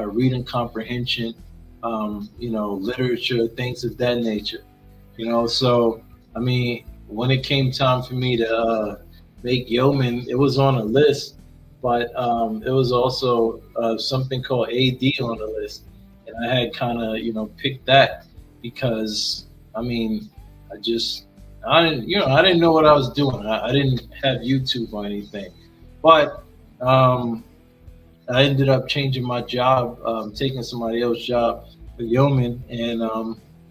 [SPEAKER 1] reading comprehension, literature, things of that nature. So I mean, when it came time for me to make Yeoman, it was on a list, but it was also something called AD on the list, and I had kind of picked that because I mean, I didn't know what I was doing. I didn't have YouTube or anything, but um, I ended up changing my job, taking somebody else's job for Yeoman, and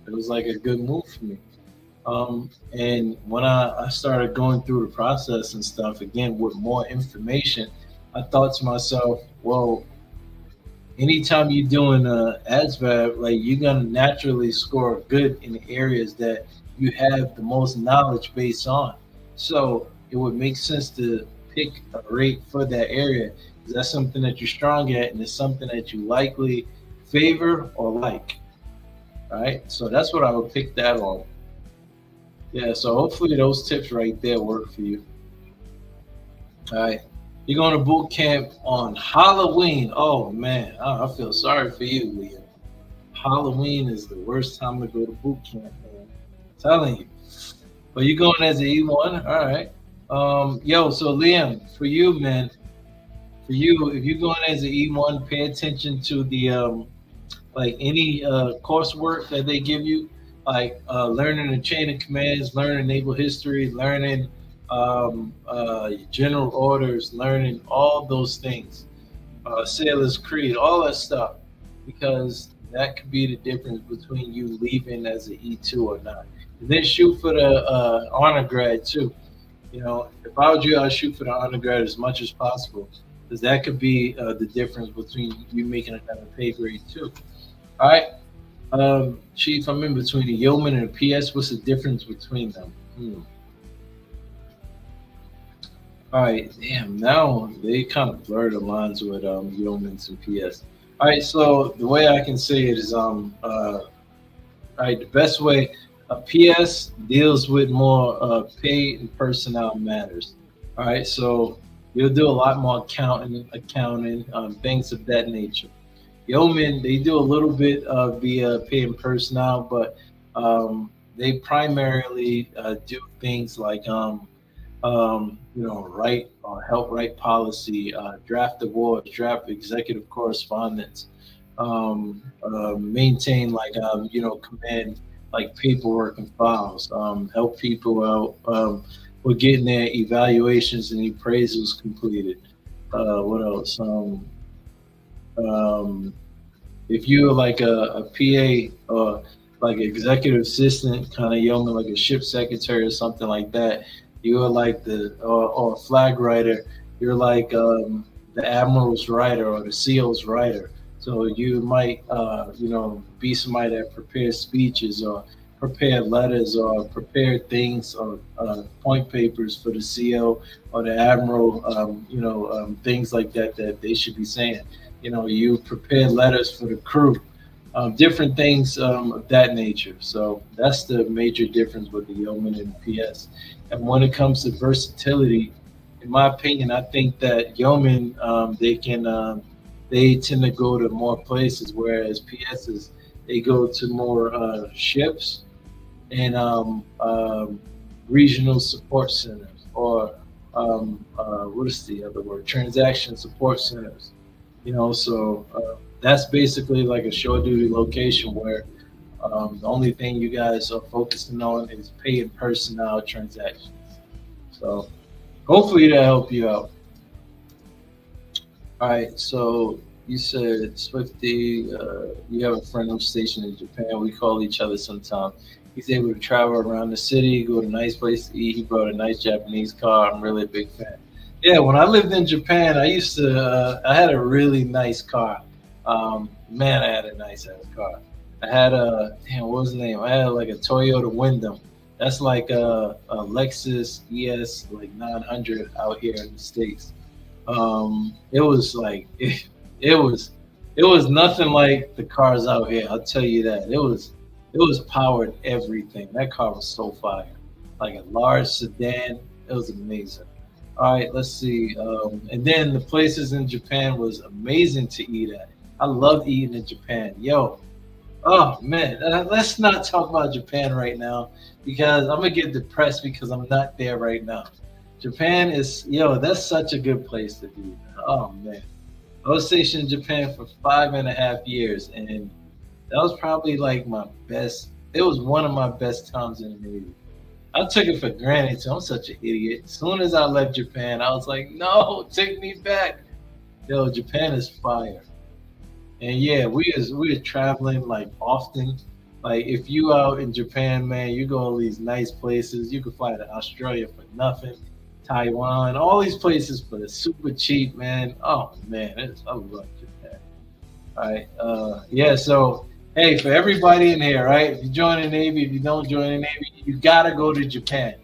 [SPEAKER 1] it was like a good move for me. And when I started going through the process and stuff again with more information, I thought to myself, well, anytime you're doing ASVAB, like you're gonna naturally score good in the areas that you have the most knowledge base on. So it would make sense to pick a rate for that area. Is that something that you're strong at and it's something that you likely favor or like? Right? So that's what I would pick that on. Yeah, so hopefully those tips right there work for you. All right. You're going to boot camp on Halloween. Oh man, I feel sorry for you, Liam. Halloween is the worst time to go to boot camp, man. I'm telling you. But you're going as an E1, all right. So Liam, for you, man, for you, if you're going as an E1, pay attention to the like any coursework that they give you, like learning the chain of commands, learning naval history, learning general orders, learning all those things, sailor's creed, all that stuff, because that could be the difference between you leaving as an E2 or not. And then shoot for the honor grad too. If I was you, I'd shoot for the honor grad as much as possible, because that could be the difference between you making another pay grade too. All right, Chief, I'm in between a yeoman and a PS. What's the difference between them? All right, damn. Now they kind of blur the lines with yeomans and PS. All right, so the way I can say it is all right, the best way, PS deals with more pay and personnel matters. All right, so you'll do a lot more accounting, things of that nature. Yeoman, they do a little bit of the pay and personnel, but they primarily do things like write or help write policy, draft awards, draft executive correspondence, maintain command like paperwork and files, help people out with getting their evaluations and appraisals completed. What else? Um, if you're like a PA or like executive assistant, kind of yeoman, like a ship secretary or something like that, you're like or a flag writer. You're like the admiral's writer or the SEAL's writer. So you might, be somebody that prepares speeches or prepare letters or prepare things or point papers for the SEAL or the admiral. Things like that that they should be saying. You prepare letters for the crew, different things of that nature. So that's the major difference with the yeoman and the PS. And when it comes to versatility, in my opinion, I think that yeoman they tend to go to more places, whereas PSs they go to more ships and regional support centers or what is the other word? Transaction support centers. That's basically like a shore duty location where the only thing you guys are focusing on is paying personnel transactions. So hopefully that help you out. All right, so you said Swifty, you have a friend who's stationed in Japan. We call each other sometimes. He's able to travel around the city, go to nice place to eat. He brought a nice Japanese car. I'm really a big fan. Yeah, when I lived in Japan, I had a really nice car. Man, I had a nice ass car. I had what was the name? I had like a Toyota Wyndham. That's like a Lexus ES like 900 out here in the States. It was like it was nothing like the cars out here. I'll tell you that. It was powered everything. That car was so fire. Like a large sedan. It was amazing. All right, let's see. And then the places in Japan was amazing to eat at. I loved eating in Japan. Yo, oh man, let's not talk about Japan right now because I'm gonna get depressed because I'm not there right now. Japan is, that's such a good place to be. Oh man, I was stationed in Japan for 5.5 years, and that was probably like my best. It was one of my best times in the Navy. I took it for granted too. I'm such an idiot. As soon as I left Japan, I was like, no, take me back. Yo, Japan is fire. And yeah, we are traveling like often. Like if you out in Japan, man, you go to these nice places. You can fly to Australia for nothing, Taiwan, all these places, but it's super cheap, man. Oh man, I love Japan. All right, yeah. So hey, for everybody in here, right? If you join the Navy, if you don't join the Navy, you gotta go to Japan.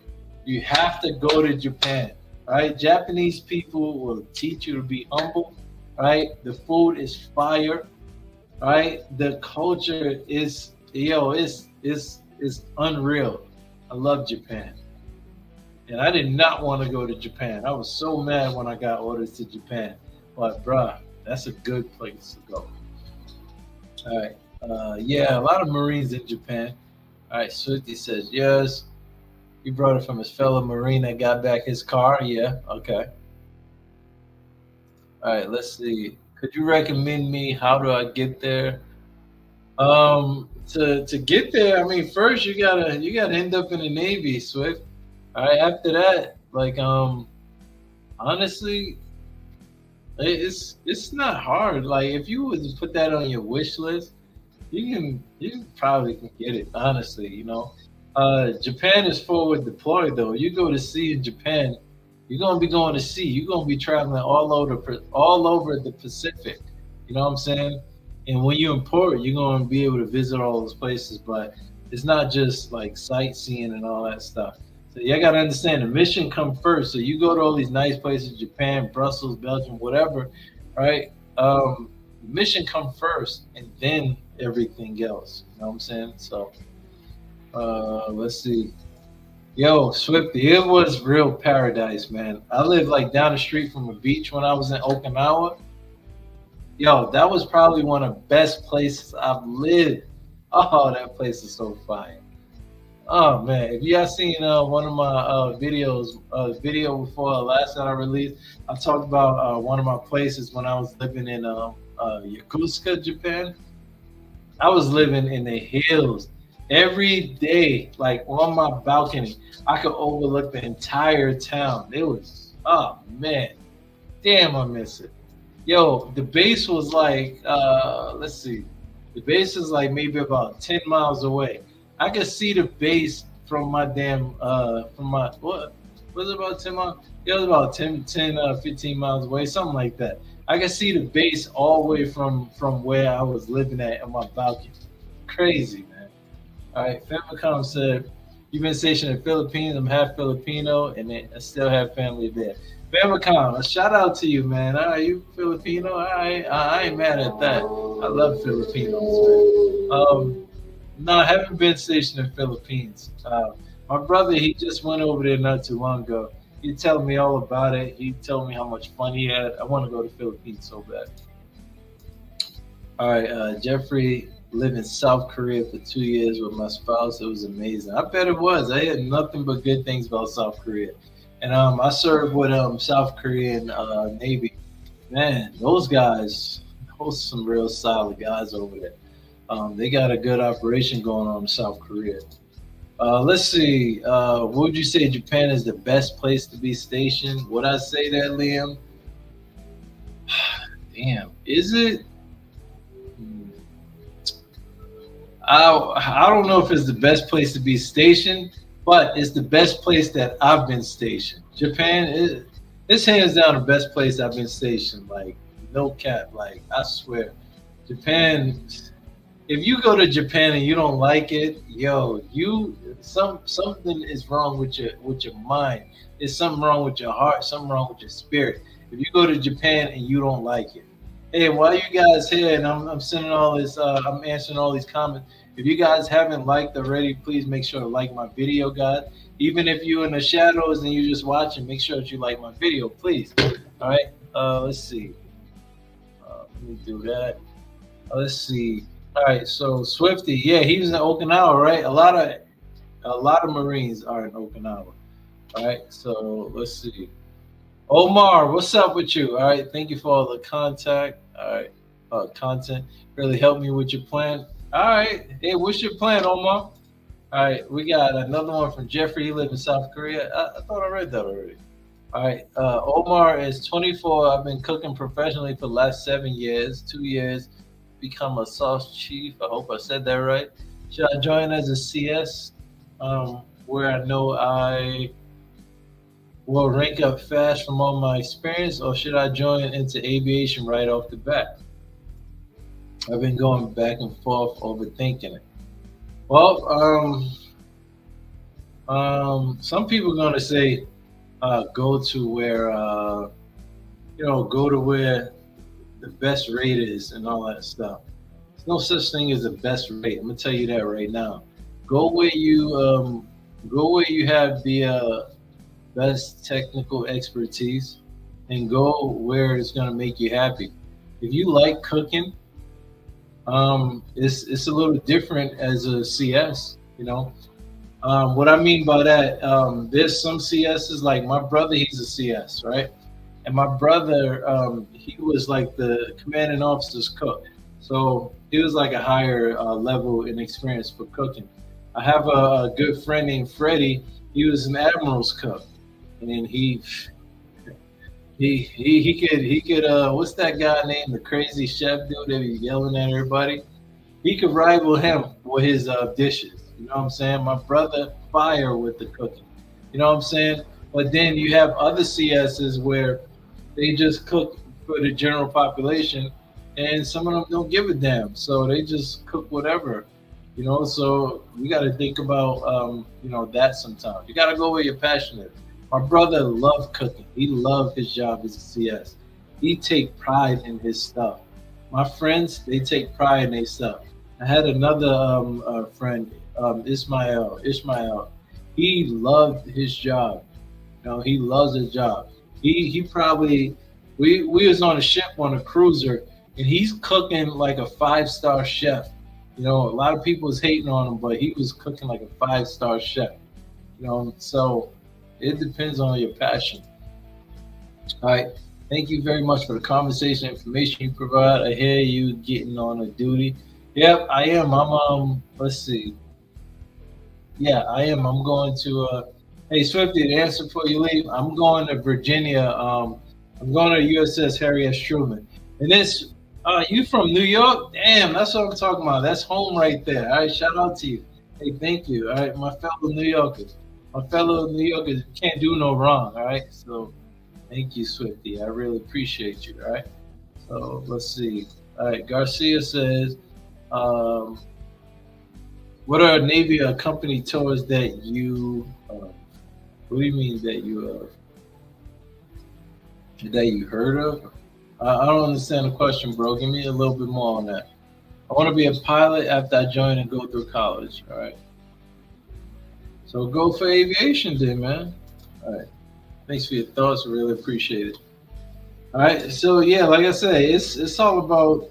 [SPEAKER 1] You have to go to Japan, right? Japanese people will teach you to be humble, right? The food is fire, right? The culture is unreal. I love Japan, and I did not want to go to Japan. I was so mad when I got orders to Japan, but bruh, that's a good place to go. All right, yeah, a lot of Marines in Japan. All right, Swifty says yes. He brought it from his fellow Marine that got back his car. Yeah, okay. All right, let's see. Could you recommend me? How do I get there? To get there, I mean, first you gotta end up in the Navy, Swift. All right, after that, like honestly, it's not hard. Like if you would put that on your wish list, you probably can get it. Honestly, Japan is forward deployed though. You go to sea in Japan, you're gonna be going to sea. You're gonna be traveling all over the Pacific. You know what I'm saying? And when you import, you're gonna be able to visit all those places. But it's not just like sightseeing and all that stuff. So you gotta understand the mission come first. So you go to all these nice places, Japan, Brussels, Belgium, whatever, right? Mission come first, and then everything else. You know what I'm saying? So let's see. Yo, Swifty, it was real paradise, man. I lived like down the street from a beach when I was in Okinawa. Yo, that was probably one of the best places I've lived. Oh, that place is so fire. Oh man, if you guys seen one of my videos, video before last that I released, I talked about one of my places when I was living in Yokosuka, Japan. I was living in the hills every day, like on my balcony. I could overlook the entire town. It was, oh man, damn, I miss it. Yo, the base was like, let's see, the base is like maybe about 10 miles away. I could see the base from my damn, from my what was it about 10 miles? It was about 15 miles away, something like that. I could see the base all the way from where I was living at on my balcony. Crazy, man. All right, Famicom said, "You've been stationed in the Philippines. I'm half Filipino, and I still have family there." Famicom, a shout out to you, man. All right, you Filipino? I ain't mad at that. I love Filipinos, man. No, I haven't been stationed in the Philippines. My brother, he just went over there not too long ago. He told me all about it. He told me how much fun he had. I want to go to the Philippines so bad. All right, Jeffrey lived in South Korea for 2 years with my spouse. It was amazing. I bet it was. I heard nothing but good things about South Korea, and I served with South Korean Navy. Man, those guys, those are some real solid guys over there. They got a good operation going on in South Korea. Let's see. What would you say Japan is the best place to be stationed? Would I say that, Liam? Damn, is it? Hmm. I don't know if it's the best place to be stationed, but it's the best place that I've been stationed. Japan is it's hands down the best place I've been stationed. Like no cap. Like I swear, Japan. If you go to Japan and you don't like it, yo, you something is wrong with your mind. There's something wrong with your heart. Something wrong with your spirit. If you go to Japan and you don't like it, hey, while you guys here and I'm sending all this, I'm answering all these comments. If you guys haven't liked already, please make sure to like my video, guys. Even if you're in the shadows and you're just watching, make sure that you like my video, please. All right. Let's see. Let me do that. Let's see. All right. So Swifty, yeah, he was in Okinawa, right? A lot of Marines are in Okinawa. All right. So let's see. Omar, what's up with you? All right, thank you for all the contact. All right, content really helped me with your plan. All right, hey, what's your plan, Omar? All right, we got another one from Jeffrey. He lives in South Korea. I thought I read that already. All right, Omar is 24. I've been cooking professionally for the last 7 years. 2 years, become a sauce chief. I hope I said that right. Should I join as a CS? Where I know I will rank up fast from all my experience, or should I join into aviation right off the bat? I've been going back and forth, overthinking it. Well, some people are going to say go to where go to where the best rate is and all that stuff. There's no such thing as the best rate. I'm gonna tell you that right now. Go where you go where you have the best technical expertise, and go where it's gonna make you happy. If you like cooking, it's a little different as a CS. What I mean by that, there's some CSs like my brother. He's a CS, right? And my brother, he was like the commanding officer's cook, so he was like a higher level in experience for cooking. I have a good friend named Freddie. He was an admiral's cook, and then he could what's that guy named the crazy chef dude that be yelling at everybody? He could rival him with his dishes. You know what I'm saying? My brother fire with the cooking. You know what I'm saying? But then you have other CSs where they just cook for the general population, and some of them don't give a damn, so they just cook whatever. So we got to think about that sometimes. You got to go where you're passionate. My brother loved cooking. He loved his job as a CS. He take pride in his stuff. My friends, they take pride in their stuff. I had another friend, Ismail. Ishmael, he loved his job. He loves his job. He probably we was on a ship on a cruiser, and he's cooking like a 5-star chef. You know, a lot of people was hating on him, but he was cooking like a 5-star chef. You know, so it depends on your passion. All right. Thank you very much for the conversation information you provide. I hear you getting on a duty. Yep, I am. I'm let's see. Yeah, I am. I'm going to hey Swifty, the answer before you leave. I'm going to Virginia. I'm going to USS Harry S. Truman. And this you from New York? Damn, that's what I'm talking about. That's home right there. All right, shout out to you. Hey, thank you. All right, my fellow New Yorkers. My fellow New Yorkers can't do no wrong. All right. So thank you, Swifty. I really appreciate you. All right. So let's see. All right. Garcia says, um, "What are Navy or company tours that you? What do you mean that you heard of? I don't understand the question, bro. Give me a little bit more on that. I want to be a pilot after I join and go through college. All right. So go for aviation, then, man. All right. Thanks for your thoughts. Really appreciate it. All right. So yeah, like I say, it's all about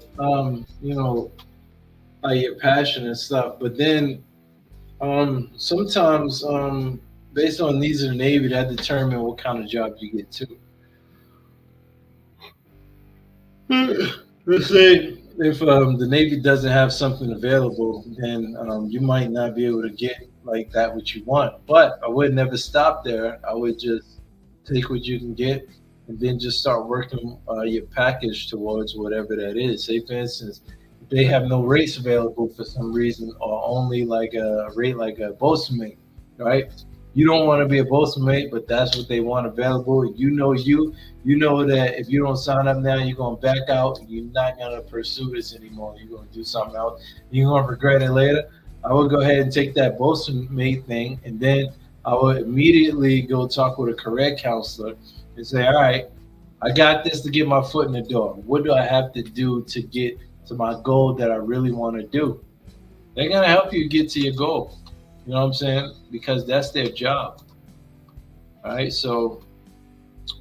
[SPEAKER 1] like your passion and stuff. But then sometimes based on needs of the Navy, that determine what kind of job you get too. Let's say if the Navy doesn't have something available, then you might not be able to get like that what you want. But I would never stop there. I would just take what you can get and then just start working your package towards whatever that is. Say, for instance, if they have no race available for some reason, or only like a rate like a bosun mate, right? You don't want to be a bosun mate, but that's what they want available. You know that if you don't sign up now, you're gonna back out. You're not gonna pursue this anymore. You're gonna do something else. You're gonna regret it later. I would go ahead and take that bosun mate thing, and then I would immediately go talk with a career counselor and say, all right, I got this to get my foot in the door. What do I have to do to get to my goal that I really want to do? They're gonna help you get to your goal. You know what I'm saying? Because that's their job. All right. So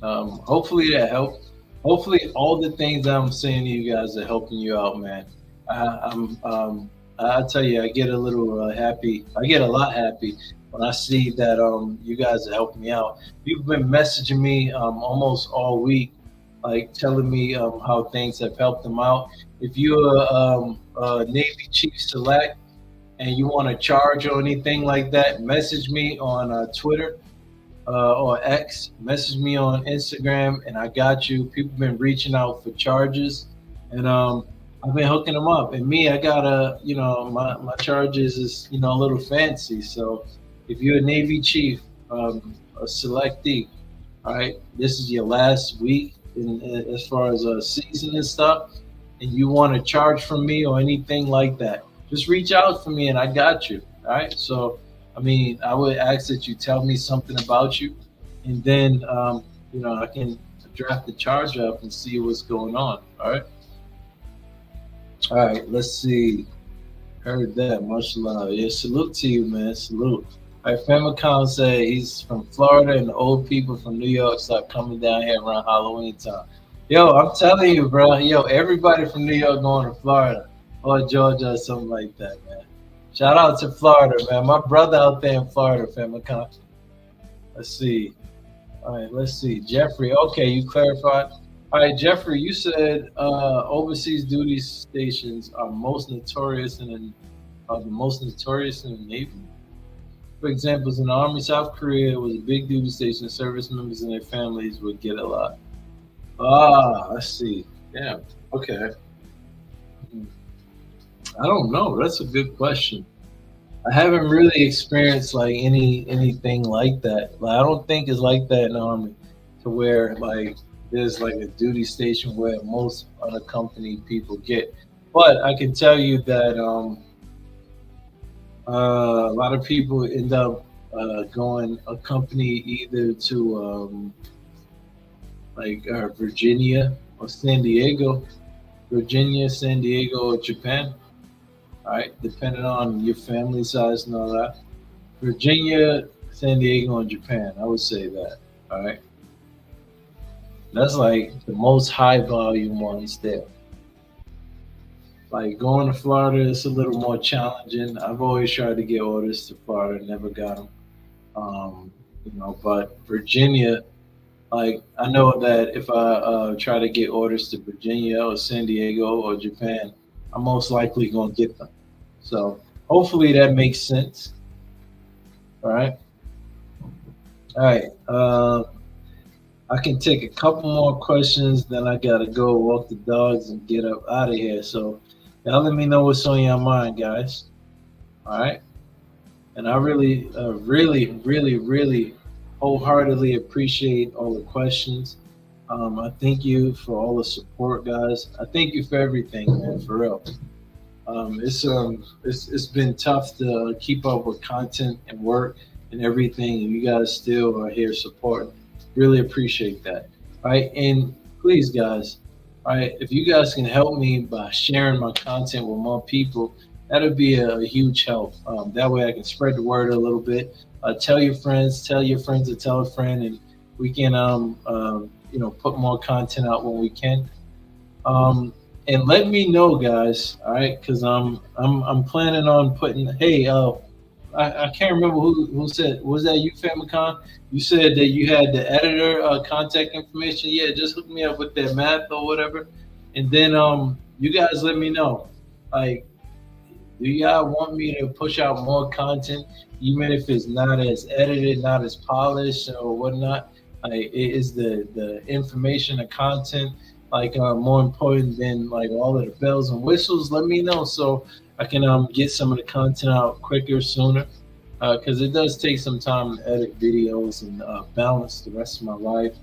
[SPEAKER 1] hopefully that helped. Hopefully all the things I'm saying to you guys are helping you out, man. I tell you, I get a little happy. I get a lot happy when I see that you guys are helping me out. You've been messaging me almost all week, like telling me how things have helped them out. If you're a Navy Chief Select and you want to charge or anything like that, message me on Twitter or X. Message me on Instagram, and I got you. People been reaching out for charges, and I've been hooking them up. And me, I got my charges is a little fancy. So if you're a Navy Chief, a selectee, all right, this is your last week as far as season and stuff, and you want to charge from me or anything like that, just reach out for me and I got you. All right. So, I mean, I would ask that you tell me something about you, and then, I can draft the charge up and see what's going on. All right. All right. Let's see. Heard that. Much love. Yeah. Salute to you, man. Salute. All right. Famicom say he's from Florida and the old people from New York start coming down here around Halloween time. Yo, I'm telling you, bro. Yo, everybody from New York going to Florida or Georgia or something like that, man. Shout out to Florida, man. My brother out there in Florida, family. Let's see. All right, let's see. Jeffrey, okay, you clarified. All right, Jeffrey, you said overseas duty stations are the most notorious in the Navy. For example, in the Army, South Korea was a big duty station. Service members and their families would get a lot. Ah, let's see. Yeah. Okay. I don't know. That's a good question. I haven't really experienced like anything like that. Like I don't think it's like that in the Army, to where like there's like a duty station where most unaccompanied people get. But I can tell you that a lot of people end up going accompanied either to Virginia or San Diego, Virginia, San Diego, or Japan. All right, depending on your family size and all that. Virginia, San Diego, and Japan. I would say that. All right, that's like the most high volume ones there. Like going to Florida is a little more challenging. I've always tried to get orders to Florida, never got them. But Virginia, like I know that if I try to get orders to Virginia or San Diego or Japan, I'm most likely gonna get them. So hopefully that makes sense. All right. All right. I can take a couple more questions, then I gotta go walk the dogs and get up out of here. So y'all let me know what's on your mind, guys. All right. And I really, really wholeheartedly appreciate all the questions. I thank you for all the support, guys. I thank you for everything, man, for real. It's been tough to keep up with content and work and everything, and you guys still are here supporting. Really appreciate that. All right, and please, guys, all right, if you guys can help me by sharing my content with more people, that'd be a huge help. That way, I can spread the word a little bit. Tell your friends to tell a friend, and we can put more content out when we can. Um, and let me know, guys. All right, because I'm planning on putting. Hey, I can't remember who said. Was that you, Famicom? You said that you had the editor contact information. Yeah, just hook me up with that math or whatever, and then you guys let me know. Like, do y'all want me to push out more content, even if it's not as edited, not as polished or whatnot? Like, is the information, the content, like more important than like all of the bells and whistles? Let me know so I can get some of the content out quicker, sooner. Because it does take some time to edit videos and balance the rest of my life,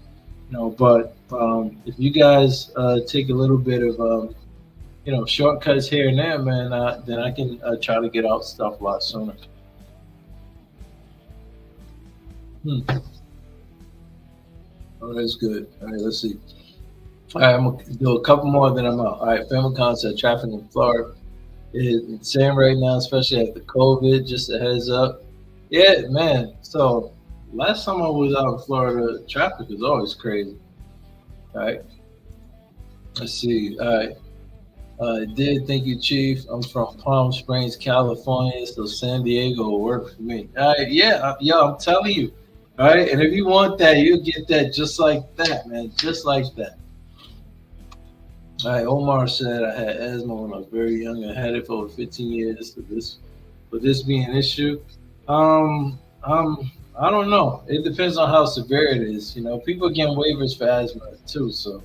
[SPEAKER 1] But if you guys take a little bit of shortcuts here and there, man, then I can try to get out stuff a lot sooner. Hmm. Oh, that's good. All right, let's see. All right, I'm gonna do a couple more, then I'm out. All right, family concept traffic in Florida is insane right now, especially after COVID. Just a heads up. Yeah, man. So last time I was out in Florida, traffic is always crazy. All right, let's see. All right. Did thank you, Chief. I'm from Palm Springs, California, so San Diego will work for me. All right, yeah, I'm telling you. All right, and if you want that, you'll get that just like that, man, just like that. All right, Omar said I had asthma when I was very young. I had it for over 15 years. Would this be an issue? I don't know. It depends on how severe it is. People get waivers for asthma too, so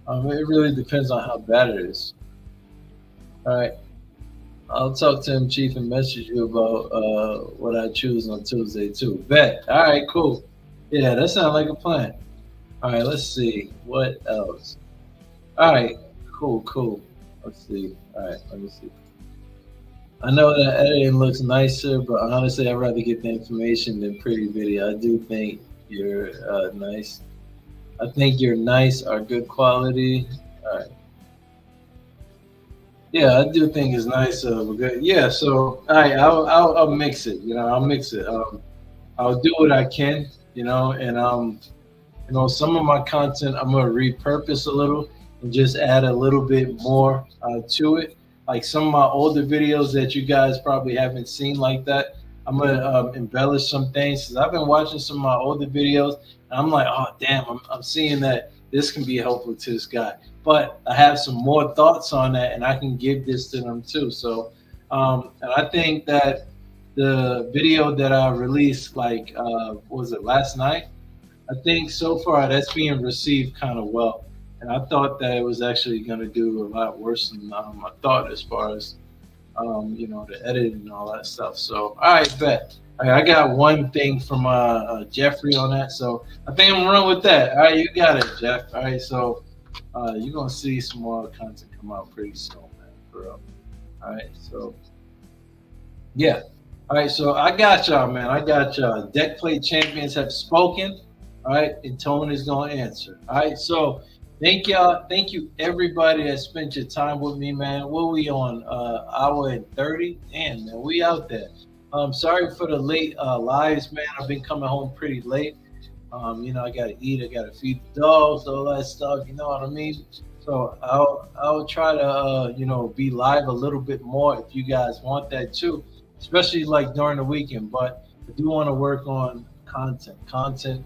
[SPEAKER 1] it really depends on how bad it is. All right. I'll talk to him, Chief, and message you about what I choose on Tuesday too. Bet. All right, cool. Yeah, that sounds like a plan. All right, let's see. What else? All right, cool. Let's see. All right, let me see. I know that editing looks nicer, but honestly, I'd rather get the information than pretty video. I do think you're nice. I think you're nice, are good quality. All right. Yeah, I do think it's nice. Good. Yeah, so all right, I'll mix it. I'll mix it. I'll do what I can. And some of my content I'm gonna repurpose a little and just add a little bit more to it. Like some of my older videos that you guys probably haven't seen like that, I'm gonna embellish some things. Cause I've been watching some of my older videos, and I'm like, oh damn, I'm seeing that this can be helpful to this guy. But I have some more thoughts on that, and I can give this to them too. So, and I think that the video that I released, like, what was it, last night? I think so far that's being received kind of well. And I thought that it was actually going to do a lot worse than I thought as far as, the editing and all that stuff. So, all right, bet. All right, I got one thing from Jeffrey on that. So I think I'm going to run with that. All right, you got it, Jeff. All right, so you're going to see some more content come out pretty soon, man, for real. All right, so, yeah. All right, so I got y'all, man. I got y'all. Deck plate champions have spoken. All right, and Tone is going to answer. All right, so thank y'all. Thank you, everybody that spent your time with me, man. What we on? Hour and 30? Damn, man, we out there. Sorry for the late lives, man. I've been coming home pretty late. I got to eat. I got to feed the dogs, all that stuff. You know what I mean? So I'll try to be live a little bit more if you guys want that too, especially like during the weekend. But I do want to work on content.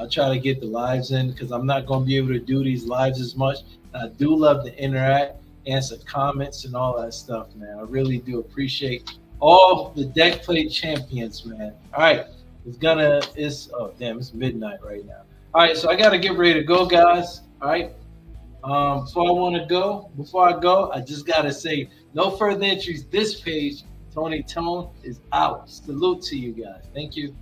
[SPEAKER 1] Try to get the lives in because I'm not going to be able to do these lives as much. I do love to interact, answer comments, and all that stuff, man. I really do appreciate all the deck play champions, man. All right, it's oh damn, it's midnight right now. All right, so I got to get ready to go, guys. All right. Before I go, I just gotta say, no further entries. This page, Tony Tone is out. Salute to you guys. Thank you.